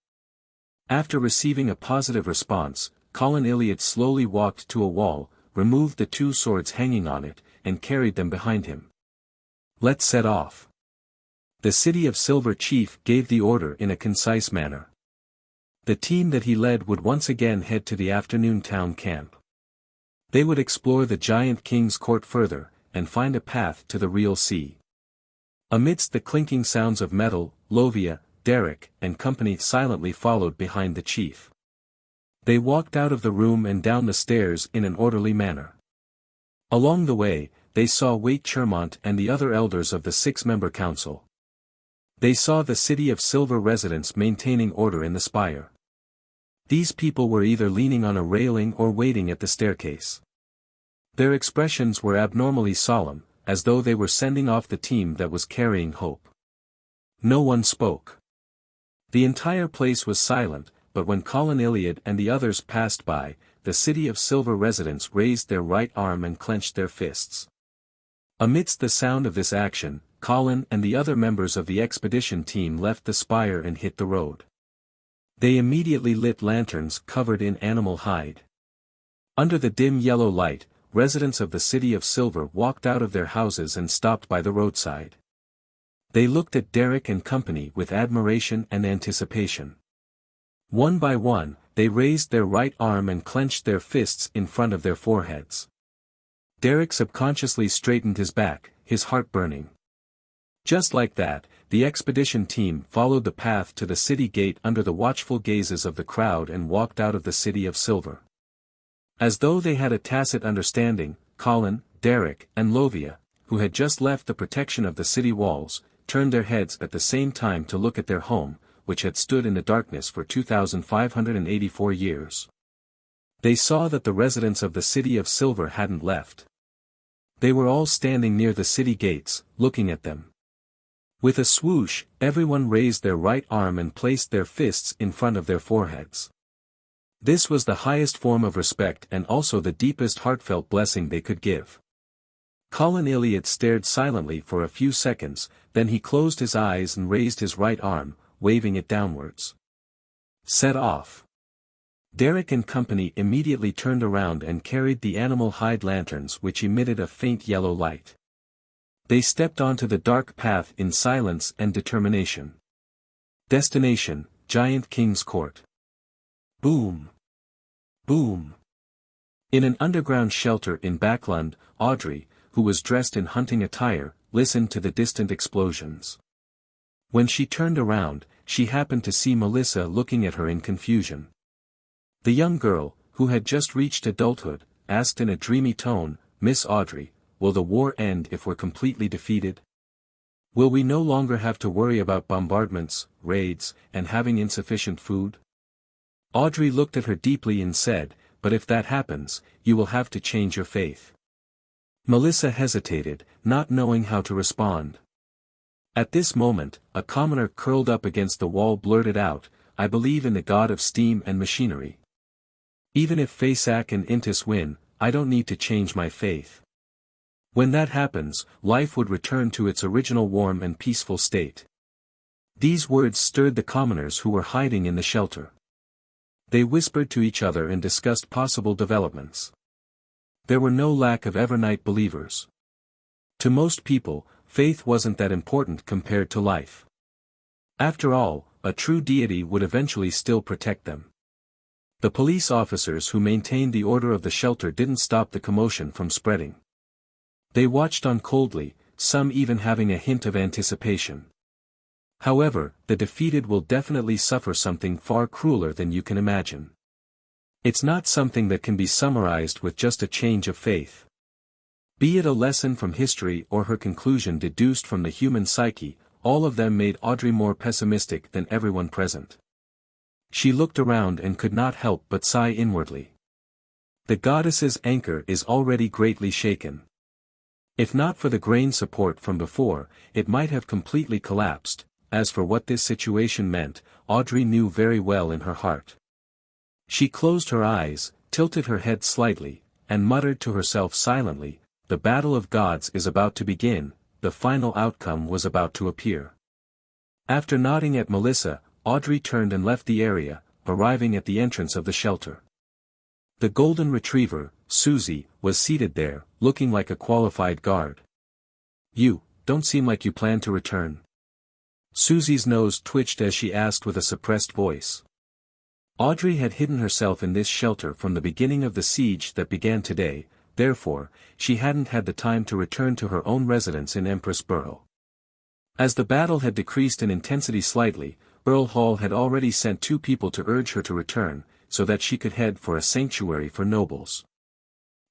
After receiving a positive response, Colin Iliad slowly walked to a wall, removed the two swords hanging on it, and carried them behind him. Let's set off. The City of Silver chief gave the order in a concise manner. The team that he led would once again head to the afternoon town camp. They would explore the giant king's court further, and find a path to the real sea. Amidst the clinking sounds of metal, Lovia, Derek, and company silently followed behind the chief. They walked out of the room and down the stairs in an orderly manner. Along the way, they saw Waite Chermont and the other elders of the six-member council. They saw the City of Silver residents maintaining order in the spire. These people were either leaning on a railing or waiting at the staircase. Their expressions were abnormally solemn, as though they were sending off the team that was carrying hope. No one spoke. The entire place was silent, but when Colin Iliad and the others passed by, the City of Silver residents raised their right arm and clenched their fists. Amidst the sound of this action, Colin and the other members of the expedition team left the spire and hit the road. They immediately lit lanterns covered in animal hide. Under the dim yellow light, residents of the City of Silver walked out of their houses and stopped by the roadside. They looked at Derek and company with admiration and anticipation. One by one, they raised their right arm and clenched their fists in front of their foreheads. Derek subconsciously straightened his back, his heart burning. Just like that, the expedition team followed the path to the city gate under the watchful gazes of the crowd and walked out of the City of Silver. As though they had a tacit understanding, Colin, Derek, and Lovia, who had just left the protection of the city walls, turned their heads at the same time to look at their home, which had stood in the darkness for 2,584 years. They saw that the residents of the City of Silver hadn't left. They were all standing near the city gates, looking at them. With a swoosh, everyone raised their right arm and placed their fists in front of their foreheads. This was the highest form of respect and also the deepest heartfelt blessing they could give. Colin Iliad stared silently for a few seconds, then he closed his eyes and raised his right arm, waving it downwards. Set off. Derek and company immediately turned around and carried the animal hide lanterns which emitted a faint yellow light. They stepped onto the dark path in silence and determination. Destination, Giant King's Court. Boom. Boom. In an underground shelter in Backlund, Audrey, who was dressed in hunting attire, listened to the distant explosions. When she turned around, she happened to see Melissa looking at her in confusion. The young girl, who had just reached adulthood, asked in a dreamy tone, "Miss Audrey, will the war end if we're completely defeated? Will we no longer have to worry about bombardments, raids, and having insufficient food?" Audrey looked at her deeply and said, "But if that happens, you will have to change your faith." Melissa hesitated, not knowing how to respond. At this moment, a commoner curled up against the wall blurted out, "I believe in the god of steam and machinery. Even if Fasak and Intis win, I don't need to change my faith. When that happens, life would return to its original warm and peaceful state." These words stirred the commoners who were hiding in the shelter. They whispered to each other and discussed possible developments. There were no lack of Evernight believers. To most people, faith wasn't that important compared to life. After all, a true deity would eventually still protect them. The police officers who maintained the order of the shelter didn't stop the commotion from spreading. They watched on coldly, some even having a hint of anticipation. However, the defeated will definitely suffer something far crueler than you can imagine. It's not something that can be summarized with just a change of faith. Be it a lesson from history or her conclusion deduced from the human psyche, all of them made Audrey more pessimistic than everyone present. She looked around and could not help but sigh inwardly. The goddess's anchor is already greatly shaken. If not for the grain support from before, it might have completely collapsed. As for what this situation meant, Audrey knew very well in her heart. She closed her eyes, tilted her head slightly, and muttered to herself silently, "The battle of gods is about to begin, the final outcome was about to appear." After nodding at Melissa, Audrey turned and left the area, arriving at the entrance of the shelter. The golden retriever, Susie, was seated there, looking like a qualified guard. "You don't seem like you plan to return." Susie's nose twitched as she asked with a suppressed voice. Audrey had hidden herself in this shelter from the beginning of the siege that began today, therefore, she hadn't had the time to return to her own residence in Empress Borough. As the battle had decreased in intensity slightly, Earl Hall had already sent 2 people to urge her to return, so that she could head for a sanctuary for nobles.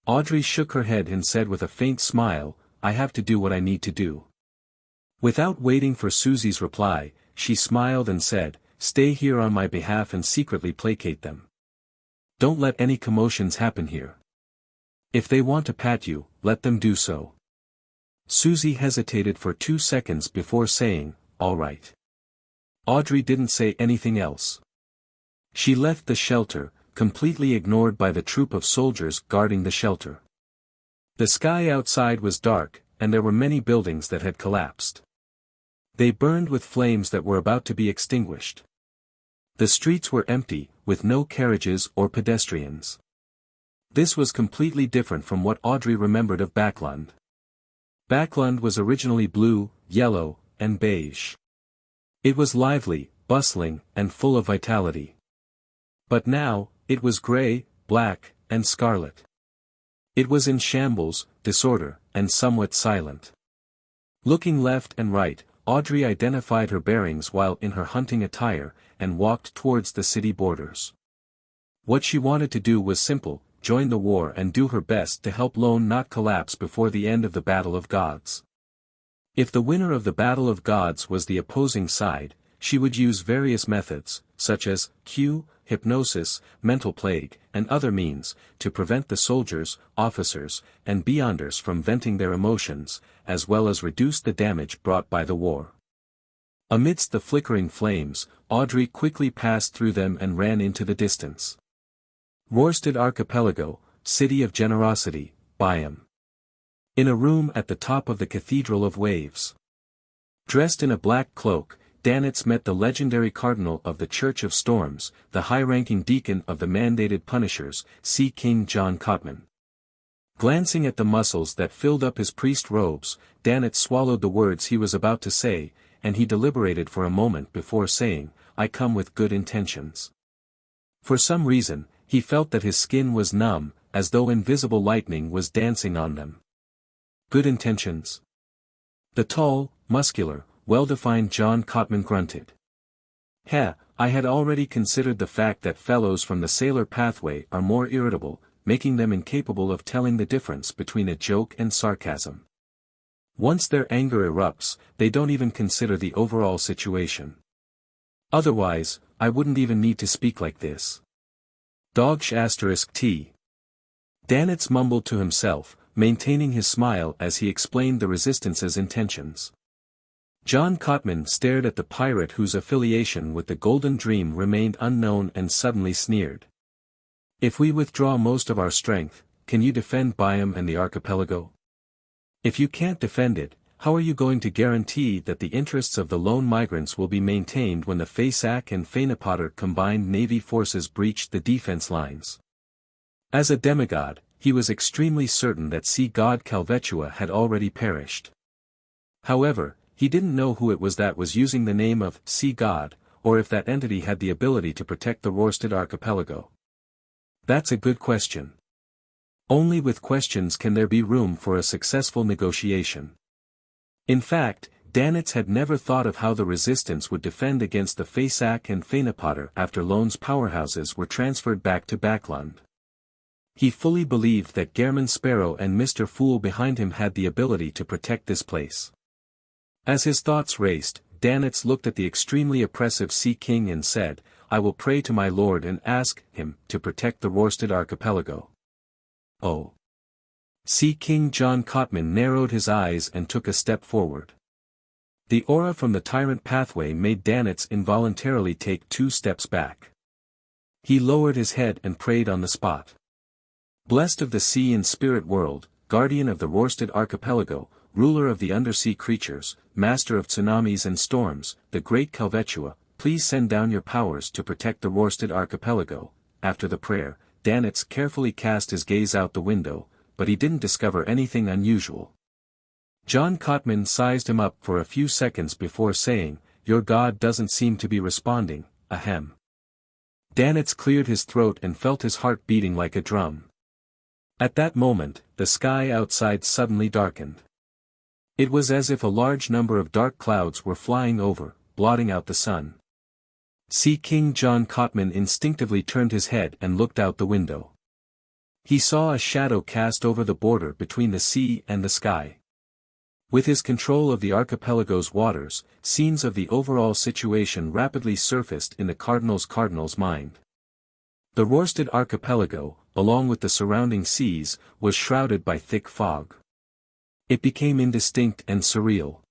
Audrey shook her head and said with a faint smile, "I have to do what I need to do." Without waiting for Susie's reply, she smiled and said, "Stay here on my behalf and secretly placate them. Don't let any commotions happen here. If they want to pat you, let them do so." Susie hesitated for 2 seconds before saying, "All right." Audrey didn't say anything else. She left the shelter, completely ignored by the troop of soldiers guarding the shelter. The sky outside was dark, and there were many buildings that had collapsed. They burned with flames that were about to be extinguished. The streets were empty, with no carriages or pedestrians. This was completely different from what Audrey remembered of Backlund. Backlund was originally blue, yellow, and beige. It was lively, bustling, and full of vitality. But now, it was grey, black, and scarlet. It was in shambles, disorder, and somewhat silent. Looking left and right, Audrey identified her bearings while in her hunting attire, and walked towards the city borders. What she wanted to do was simple: join the war and do her best to help Lone not collapse before the end of the Battle of Gods. If the winner of the Battle of Gods was the opposing side, she would use various methods, such as hypnosis, mental plague, and other means, to prevent the soldiers, officers, and beyonders from venting their emotions, as well as reduce the damage brought by the war. Amidst the flickering flames, Audrey quickly passed through them and ran into the distance. Rorstad Archipelago, City of Generosity, Biome. In a room at the top of the Cathedral of Waves. Dressed in a black cloak, Danitz met the legendary cardinal of the Church of Storms, the high-ranking deacon of the mandated punishers, Sea King John Cotman. Glancing at the muscles that filled up his priest robes, Danitz swallowed the words he was about to say, and he deliberated for a moment before saying, "I come with good intentions." For some reason, he felt that his skin was numb, as though invisible lightning was dancing on them. Good intentions? The tall, muscular, well-defined John Cotman grunted. I had already considered the fact that fellows from the sailor pathway are more irritable, making them incapable of telling the difference between a joke and sarcasm. Once their anger erupts, they don't even consider the overall situation. Otherwise, I wouldn't even need to speak like this. T. Danitz mumbled to himself, maintaining his smile as he explained the resistance's intentions. John Cotman stared at the pirate whose affiliation with the Golden Dream remained unknown and suddenly sneered. "If we withdraw most of our strength, can you defend Biome and the archipelago? If you can't defend it, how are you going to guarantee that the interests of the lone migrants will be maintained when the Fasak and Fainapotter combined navy forces breached the defense lines?" As a demigod, he was extremely certain that sea god Calvetua had already perished. However, he didn't know who it was that was using the name of sea god, or if that entity had the ability to protect the Rorstad archipelago. That's a good question. Only with questions can there be room for a successful negotiation. In fact, Danitz had never thought of how the resistance would defend against the Fasak and Fainapotter after Lone's powerhouses were transferred back to Backlund. He fully believed that Gehrman Sparrow and Mr. Fool behind him had the ability to protect this place. As his thoughts raced, Danitz looked at the extremely oppressive Sea King and said, "I will pray to my lord and ask him to protect the Rorstad archipelago." Oh. Sea King John Cotman narrowed his eyes and took a step forward. The aura from the tyrant pathway made Danitz involuntarily take 2 steps back. He lowered his head and prayed on the spot. "Blessed of the sea and spirit world, guardian of the Rorstad archipelago, ruler of the undersea creatures, master of tsunamis and storms, the great Calvetua, please send down your powers to protect the Rorstad archipelago." After the prayer, Danitz carefully cast his gaze out the window, but he didn't discover anything unusual. John Cotman sized him up for a few seconds before saying, "Your god doesn't seem to be responding, ahem." Danitz cleared his throat and felt his heart beating like a drum. At that moment, the sky outside suddenly darkened. It was as if a large number of dark clouds were flying over, blotting out the sun. Sea King John Cotman instinctively turned his head and looked out the window. He saw a shadow cast over the border between the sea and the sky. With his control of the archipelago's waters, scenes of the overall situation rapidly surfaced in the Cardinal's mind. The Rorstad archipelago, along with the surrounding seas, was shrouded by thick fog. It became indistinct and surreal.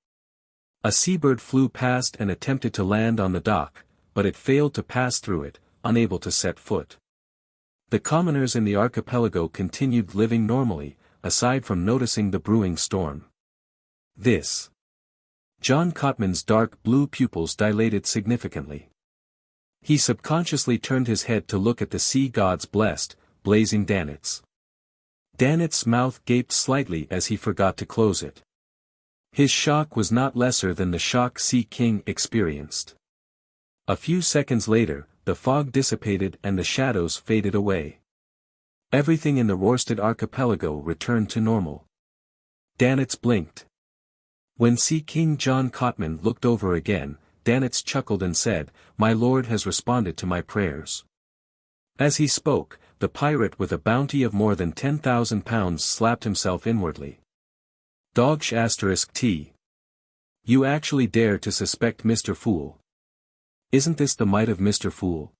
A seabird flew past and attempted to land on the dock, but it failed to pass through it, unable to set foot. The commoners in the archipelago continued living normally, aside from noticing the brewing storm. This. John Cotman's dark blue pupils dilated significantly. He subconsciously turned his head to look at the sea god's blessed, blazing Danitz. Danit's mouth gaped slightly as he forgot to close it. His shock was not lesser than the shock Sea King experienced. A few seconds later, the fog dissipated and the shadows faded away. Everything in the Rorsted archipelago returned to normal. Danitz blinked. When Sea King John Cotman looked over again, Danitz chuckled and said, "My lord has responded to my prayers." As he spoke, the pirate with a bounty of more than 10,000 pounds slapped himself inwardly. Dogsh *T. You actually dare to suspect Mr. Fool. Isn't this the might of Mr. Fool?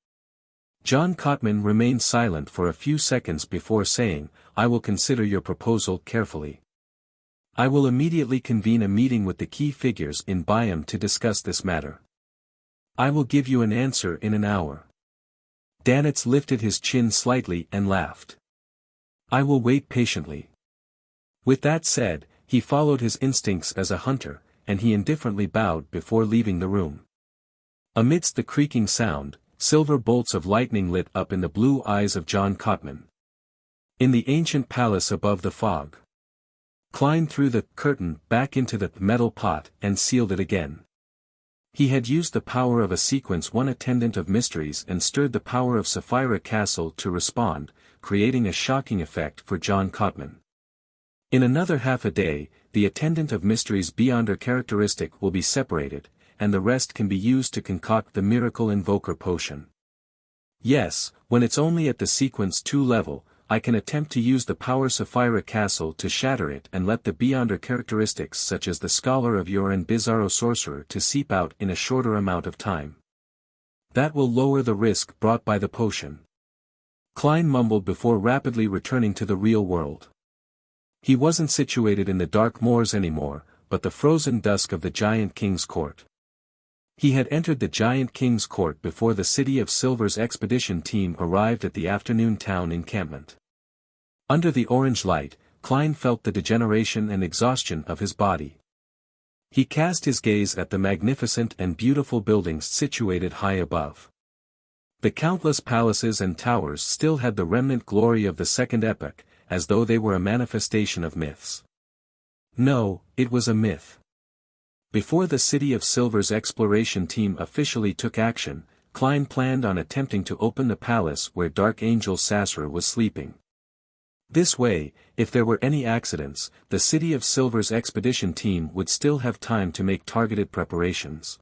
John Cotman remained silent for a few seconds before saying, "I will consider your proposal carefully. I will immediately convene a meeting with the key figures in Byam to discuss this matter. I will give you an answer in an hour." Danitz lifted his chin slightly and laughed. "I will wait patiently." With that said, he followed his instincts as a hunter, and he indifferently bowed before leaving the room. Amidst the creaking sound, silver bolts of lightning lit up in the blue eyes of John Cotman. In the ancient palace above the fog, Klein threw the curtain back into the metal pot and sealed it again. He had used the power of a sequence one attendant of mysteries and stirred the power of Sapphira Castle to respond, creating a shocking effect for John Cotman. In another half a day, the attendant of mysteries beyond her characteristic will be separated, and the rest can be used to concoct the miracle invoker potion. Yes, when it's only at the sequence 2 level, I can attempt to use the power Sapphira Castle to shatter it and let the beyonder characteristics such as the Scholar of Yore and Bizarro Sorcerer to seep out in a shorter amount of time. That will lower the risk brought by the potion. Klein mumbled before rapidly returning to the real world. He wasn't situated in the dark moors anymore, but the frozen dusk of the Giant King's court. He had entered the Giant King's court before the City of Silver's expedition team arrived at the afternoon town encampment. Under the orange light, Klein felt the degeneration and exhaustion of his body. He cast his gaze at the magnificent and beautiful buildings situated high above. The countless palaces and towers still had the remnant glory of the Second Epoch, as though they were a manifestation of myths. No, it was a myth. Before the City of Silver's exploration team officially took action, Klein planned on attempting to open the palace where Dark Angel Sasra was sleeping. This way, if there were any accidents, the City of Silver's expedition team would still have time to make targeted preparations.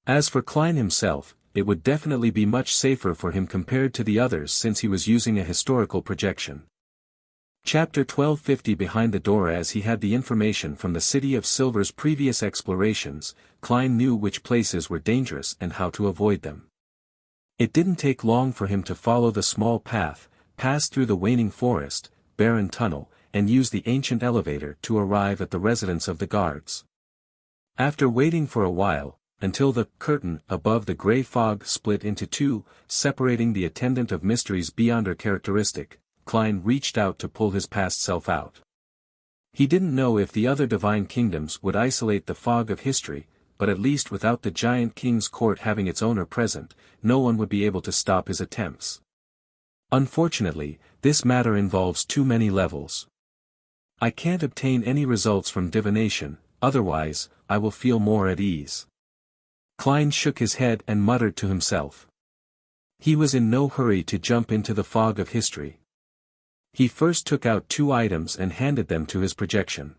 As for Klein himself, it would definitely be much safer for him compared to the others since he was using a historical projection. Chapter 1250 Behind the door. As he had the information from the City of Silver's previous explorations, Klein knew which places were dangerous and how to avoid them. It didn't take long for him to follow the small path, pass through the waning forest, barren tunnel, and use the ancient elevator to arrive at the residence of the guards. After waiting for a while, until the curtain above the gray fog split into 2, separating the attendant of mysteries beyond her characteristic, Klein reached out to pull his past self out. He didn't know if the other divine kingdoms would isolate the fog of history, but at least without the Giant King's court having its owner present, no one would be able to stop his attempts. Unfortunately, this matter involves too many levels. I can't obtain any results from divination, otherwise, I will feel more at ease. Klein shook his head and muttered to himself. He was in no hurry to jump into the fog of history. He first took out 2 items and handed them to his projection.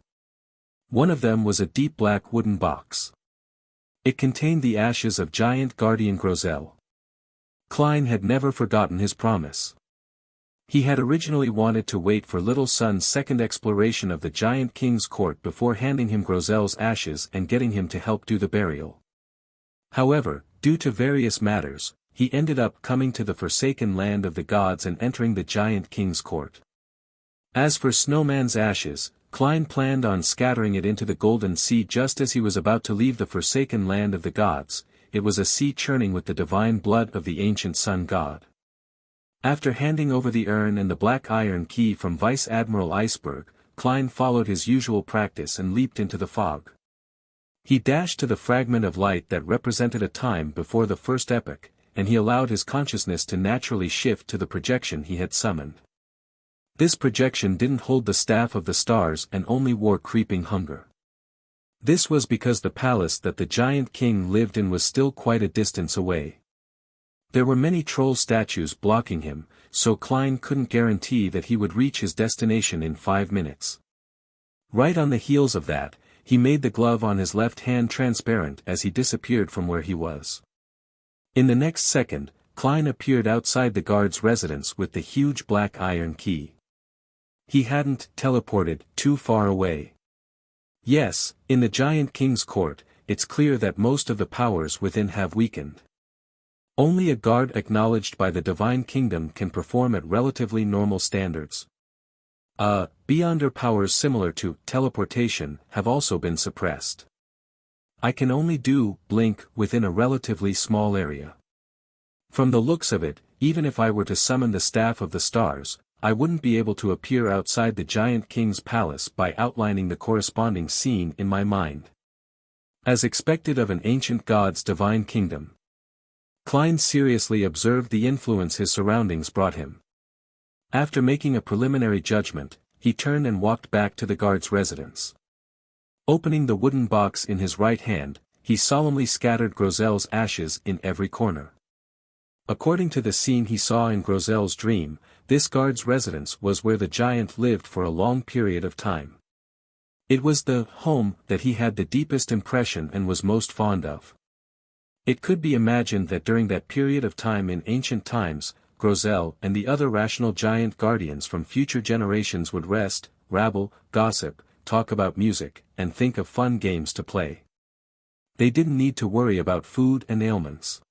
One of them was a deep black wooden box. It contained the ashes of giant guardian Grozel. Klein had never forgotten his promise. He had originally wanted to wait for Little Sun's second exploration of the Giant King's court before handing him Grozel's ashes and getting him to help do the burial. However, due to various matters, he ended up coming to the forsaken land of the gods and entering the Giant King's court. As for Snowman's ashes, Klein planned on scattering it into the Golden Sea just as he was about to leave the forsaken land of the gods. It was a sea churning with the divine blood of the ancient sun god. After handing over the urn and the black iron key from Vice Admiral Iceberg, Klein followed his usual practice and leaped into the fog. He dashed to the fragment of light that represented a time before the first epoch, and he allowed his consciousness to naturally shift to the projection he had summoned. This projection didn't hold the staff of the stars and only wore creeping hunger. This was because the palace that the giant king lived in was still quite a distance away. There were many troll statues blocking him, so Klein couldn't guarantee that he would reach his destination in 5 minutes. Right on the heels of that, he made the glove on his left hand transparent as he disappeared from where he was. In the next second, Klein appeared outside the guard's residence with the huge black iron key. He hadn't teleported too far away. Yes, in the giant king's court, it's clear that most of the powers within have weakened. Only a guard acknowledged by the divine kingdom can perform at relatively normal standards. Beyonder powers similar to teleportation have also been suppressed. I can only do blink within a relatively small area. From the looks of it, even if I were to summon the staff of the stars, I wouldn't be able to appear outside the giant king's palace by outlining the corresponding scene in my mind. As expected of an ancient god's divine kingdom, Klein seriously observed the influence his surroundings brought him. After making a preliminary judgment, he turned and walked back to the guard's residence. Opening the wooden box in his right hand, he solemnly scattered Grozel's ashes in every corner. According to the scene he saw in Grozel's dream, this guard's residence was where the giant lived for a long period of time. It was the home that he had the deepest impression and was most fond of. It could be imagined that during that period of time in ancient times, Grozel and the other rational giant guardians from future generations would rest, rabble, gossip, talk about music, and think of fun games to play. They didn't need to worry about food and ailments.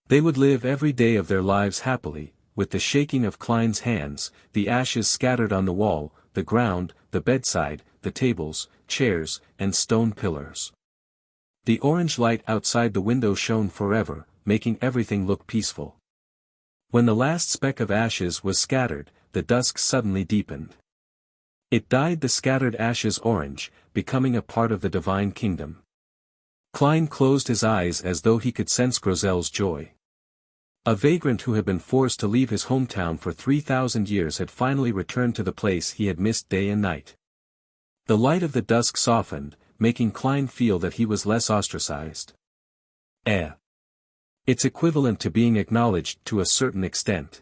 They would live every day of their lives happily, with the shaking of Klein's hands, the ashes scattered on the wall, the ground, the bedside, the tables, chairs, and stone pillars. The orange light outside the window shone forever, making everything look peaceful. When the last speck of ashes was scattered, the dusk suddenly deepened. It dyed the scattered ashes orange, becoming a part of the divine kingdom. Klein closed his eyes as though he could sense Grozel's joy. A vagrant who had been forced to leave his hometown for 3,000 years had finally returned to the place he had missed day and night. The light of the dusk softened, making Klein feel that he was less ostracized. It's equivalent to being acknowledged to a certain extent.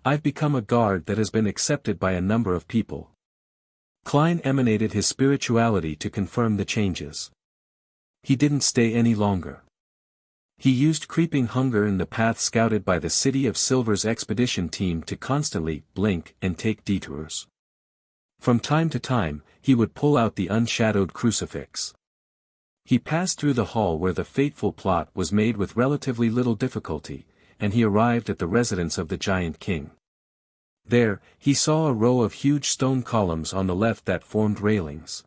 I've become a guard that has been accepted by a number of people. Klein emanated his spirituality to confirm the changes. He didn't stay any longer. He used creeping hunger in the path scouted by the City of Silver's expedition team to constantly blink and take detours. From time to time, he would pull out the unshadowed crucifix. He passed through the hall where the fateful plot was made with relatively little difficulty, and he arrived at the residence of the giant king. There, he saw a row of huge stone columns on the left that formed railings.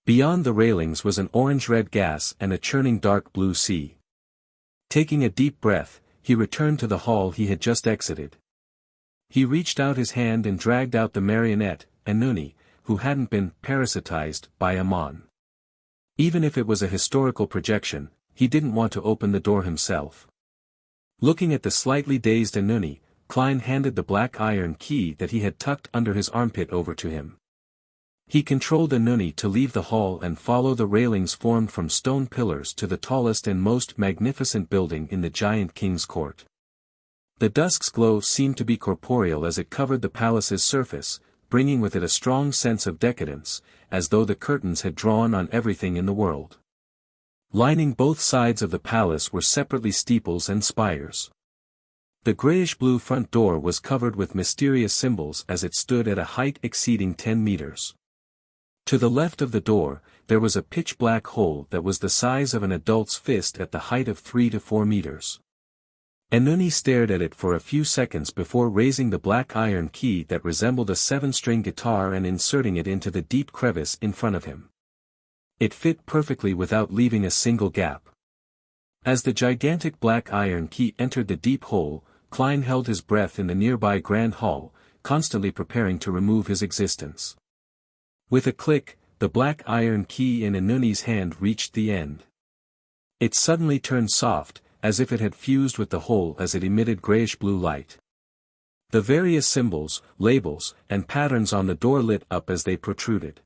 Beyond the railings was an orange-red gas and a churning dark blue sea. Taking a deep breath, he returned to the hall he had just exited. He reached out his hand and dragged out the marionette, Anuni, who hadn't been parasitized by Amon. Even if it was a historical projection, he didn't want to open the door himself. Looking at the slightly dazed Anuni, Klein handed the black iron key that he had tucked under his armpit over to him. He controlled Anuni to leave the hall and follow the railings formed from stone pillars to the tallest and most magnificent building in the giant king's court. The dusk's glow seemed to be corporeal as it covered the palace's surface, bringing with it a strong sense of decadence, as though the curtains had drawn on everything in the world. Lining both sides of the palace were separately steeples and spires. The grayish-blue front door was covered with mysterious symbols as it stood at a height exceeding 10 meters. To the left of the door, there was a pitch-black hole that was the size of an adult's fist at the height of 3 to 4 meters. Enuni stared at it for a few seconds before raising the black iron key that resembled a 7-string guitar and inserting it into the deep crevice in front of him. It fit perfectly without leaving a single gap. As the gigantic black iron key entered the deep hole, Klein held his breath in the nearby grand hall, constantly preparing to remove his existence. With a click, the black iron key in Enuni's hand reached the end. It suddenly turned soft, as if it had fused with the hole as it emitted grayish-blue light. The various symbols, labels, and patterns on the door lit up as they protruded.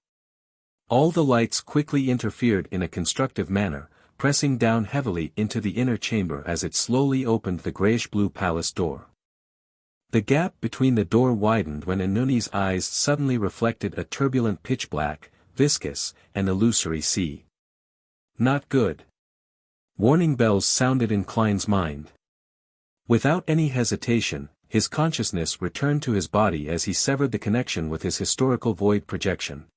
All the lights quickly interfered in a constructive manner, pressing down heavily into the inner chamber as it slowly opened the grayish-blue palace door. The gap between the door widened when Enuni's eyes suddenly reflected a turbulent pitch-black, viscous, and illusory sea. Not good. Warning bells sounded in Klein's mind. Without any hesitation, his consciousness returned to his body as he severed the connection with his historical void projection.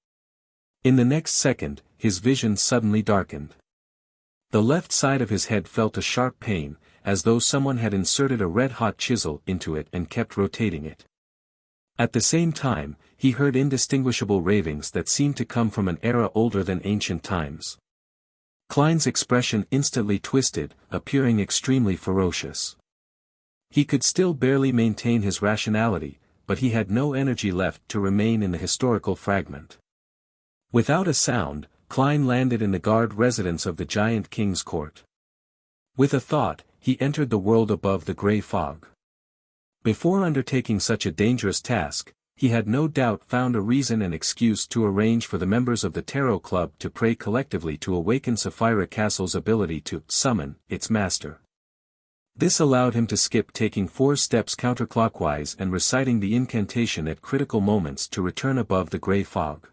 In the next second, his vision suddenly darkened. The left side of his head felt a sharp pain, as though someone had inserted a red-hot chisel into it and kept rotating it. At the same time, he heard indistinguishable ravings that seemed to come from an era older than ancient times. Klein's expression instantly twisted, appearing extremely ferocious. He could still barely maintain his rationality, but he had no energy left to remain in the historical fragment. Without a sound, Klein landed in the guard residence of the giant king's court. With a thought, he entered the world above the grey fog. Before undertaking such a dangerous task, he had no doubt found a reason and excuse to arrange for the members of the Tarot Club to pray collectively to awaken Sapphira Castle's ability to summon its master. This allowed him to skip taking 4 steps counterclockwise and reciting the incantation at critical moments to return above the grey fog.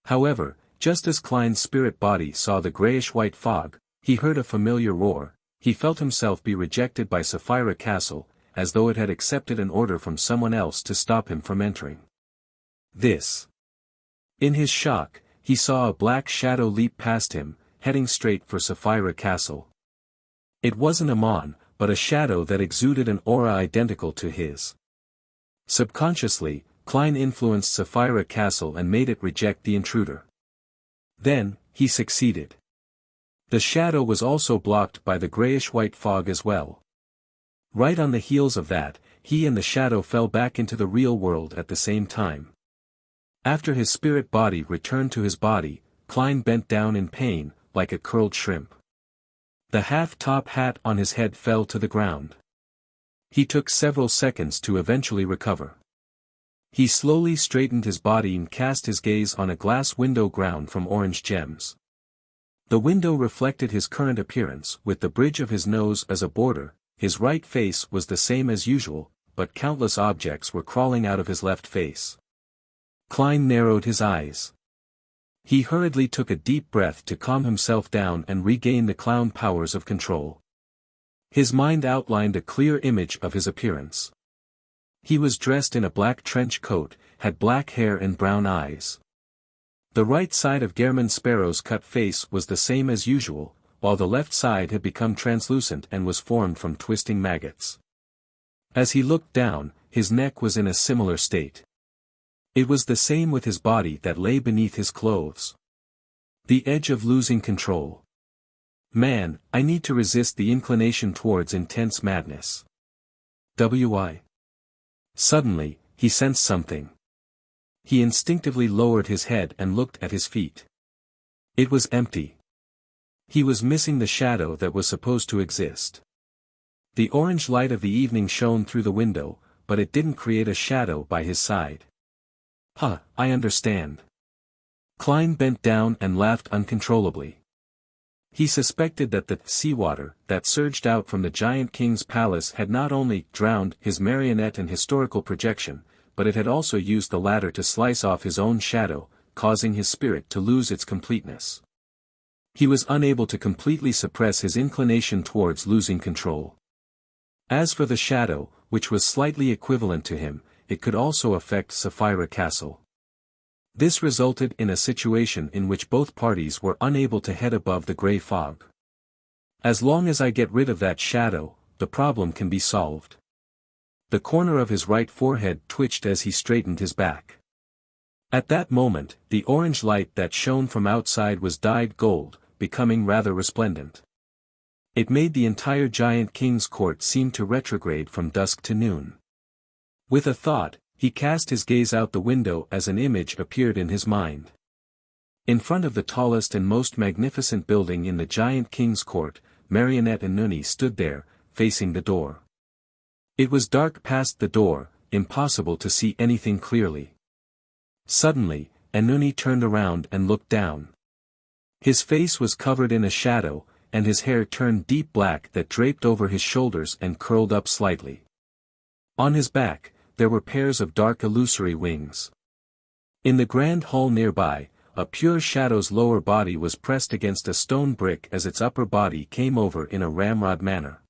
However, just as Klein's spirit body saw the grayish-white fog, he heard a familiar roar. He felt himself be rejected by Sapphira Castle, as though it had accepted an order from someone else to stop him from entering. This. In his shock, he saw a black shadow leap past him, heading straight for Sapphira Castle. It wasn't Amon, but a shadow that exuded an aura identical to his. Subconsciously, Klein influenced Sapphira Castle and made it reject the intruder. Then, he succeeded. The shadow was also blocked by the grayish-white fog as well. Right on the heels of that, he and the shadow fell back into the real world at the same time. After his spirit body returned to his body, Klein bent down in pain, like a curled shrimp. The half-top hat on his head fell to the ground. He took several seconds to eventually recover. He slowly straightened his body and cast his gaze on a glass window ground from orange gems. The window reflected his current appearance, with the bridge of his nose as a border. His right face was the same as usual, but countless objects were crawling out of his left face. Klein narrowed his eyes. He hurriedly took a deep breath to calm himself down and regain the clown powers of control. His mind outlined a clear image of his appearance. He was dressed in a black trench coat, had black hair and brown eyes. The right side of Gehrman Sparrow's cut face was the same as usual, while the left side had become translucent and was formed from twisting maggots. As he looked down, his neck was in a similar state. It was the same with his body that lay beneath his clothes. The edge of losing control. Man, I need to resist the inclination towards intense madness. Suddenly, he sensed something. He instinctively lowered his head and looked at his feet. It was empty. He was missing the shadow that was supposed to exist. The orange light of the evening shone through the window, but it didn't create a shadow by his side. I understand. Klein bent down and laughed uncontrollably. He suspected that the seawater that surged out from the giant king's palace had not only drowned his marionette and historical projection, but it had also used the latter to slice off his own shadow, causing his spirit to lose its completeness. He was unable to completely suppress his inclination towards losing control. As for the shadow, which was slightly equivalent to him, it could also affect Sapphira Castle. This resulted in a situation in which both parties were unable to head above the grey fog. As long as I get rid of that shadow, the problem can be solved. The corner of his right forehead twitched as he straightened his back. At that moment, the orange light that shone from outside was dyed gold, becoming rather resplendent. It made the entire giant king's court seem to retrograde from dusk to noon. With a thought, he cast his gaze out the window as an image appeared in his mind. In front of the tallest and most magnificent building in the giant king's court, Marionette and Nuni stood there, facing the door. It was dark past the door, impossible to see anything clearly. Suddenly, Annuni turned around and looked down. His face was covered in a shadow, and his hair turned deep black that draped over his shoulders and curled up slightly. On his back, there were pairs of dark illusory wings. In the grand hall nearby, a pure shadow's lower body was pressed against a stone brick as its upper body came over in a ramrod manner.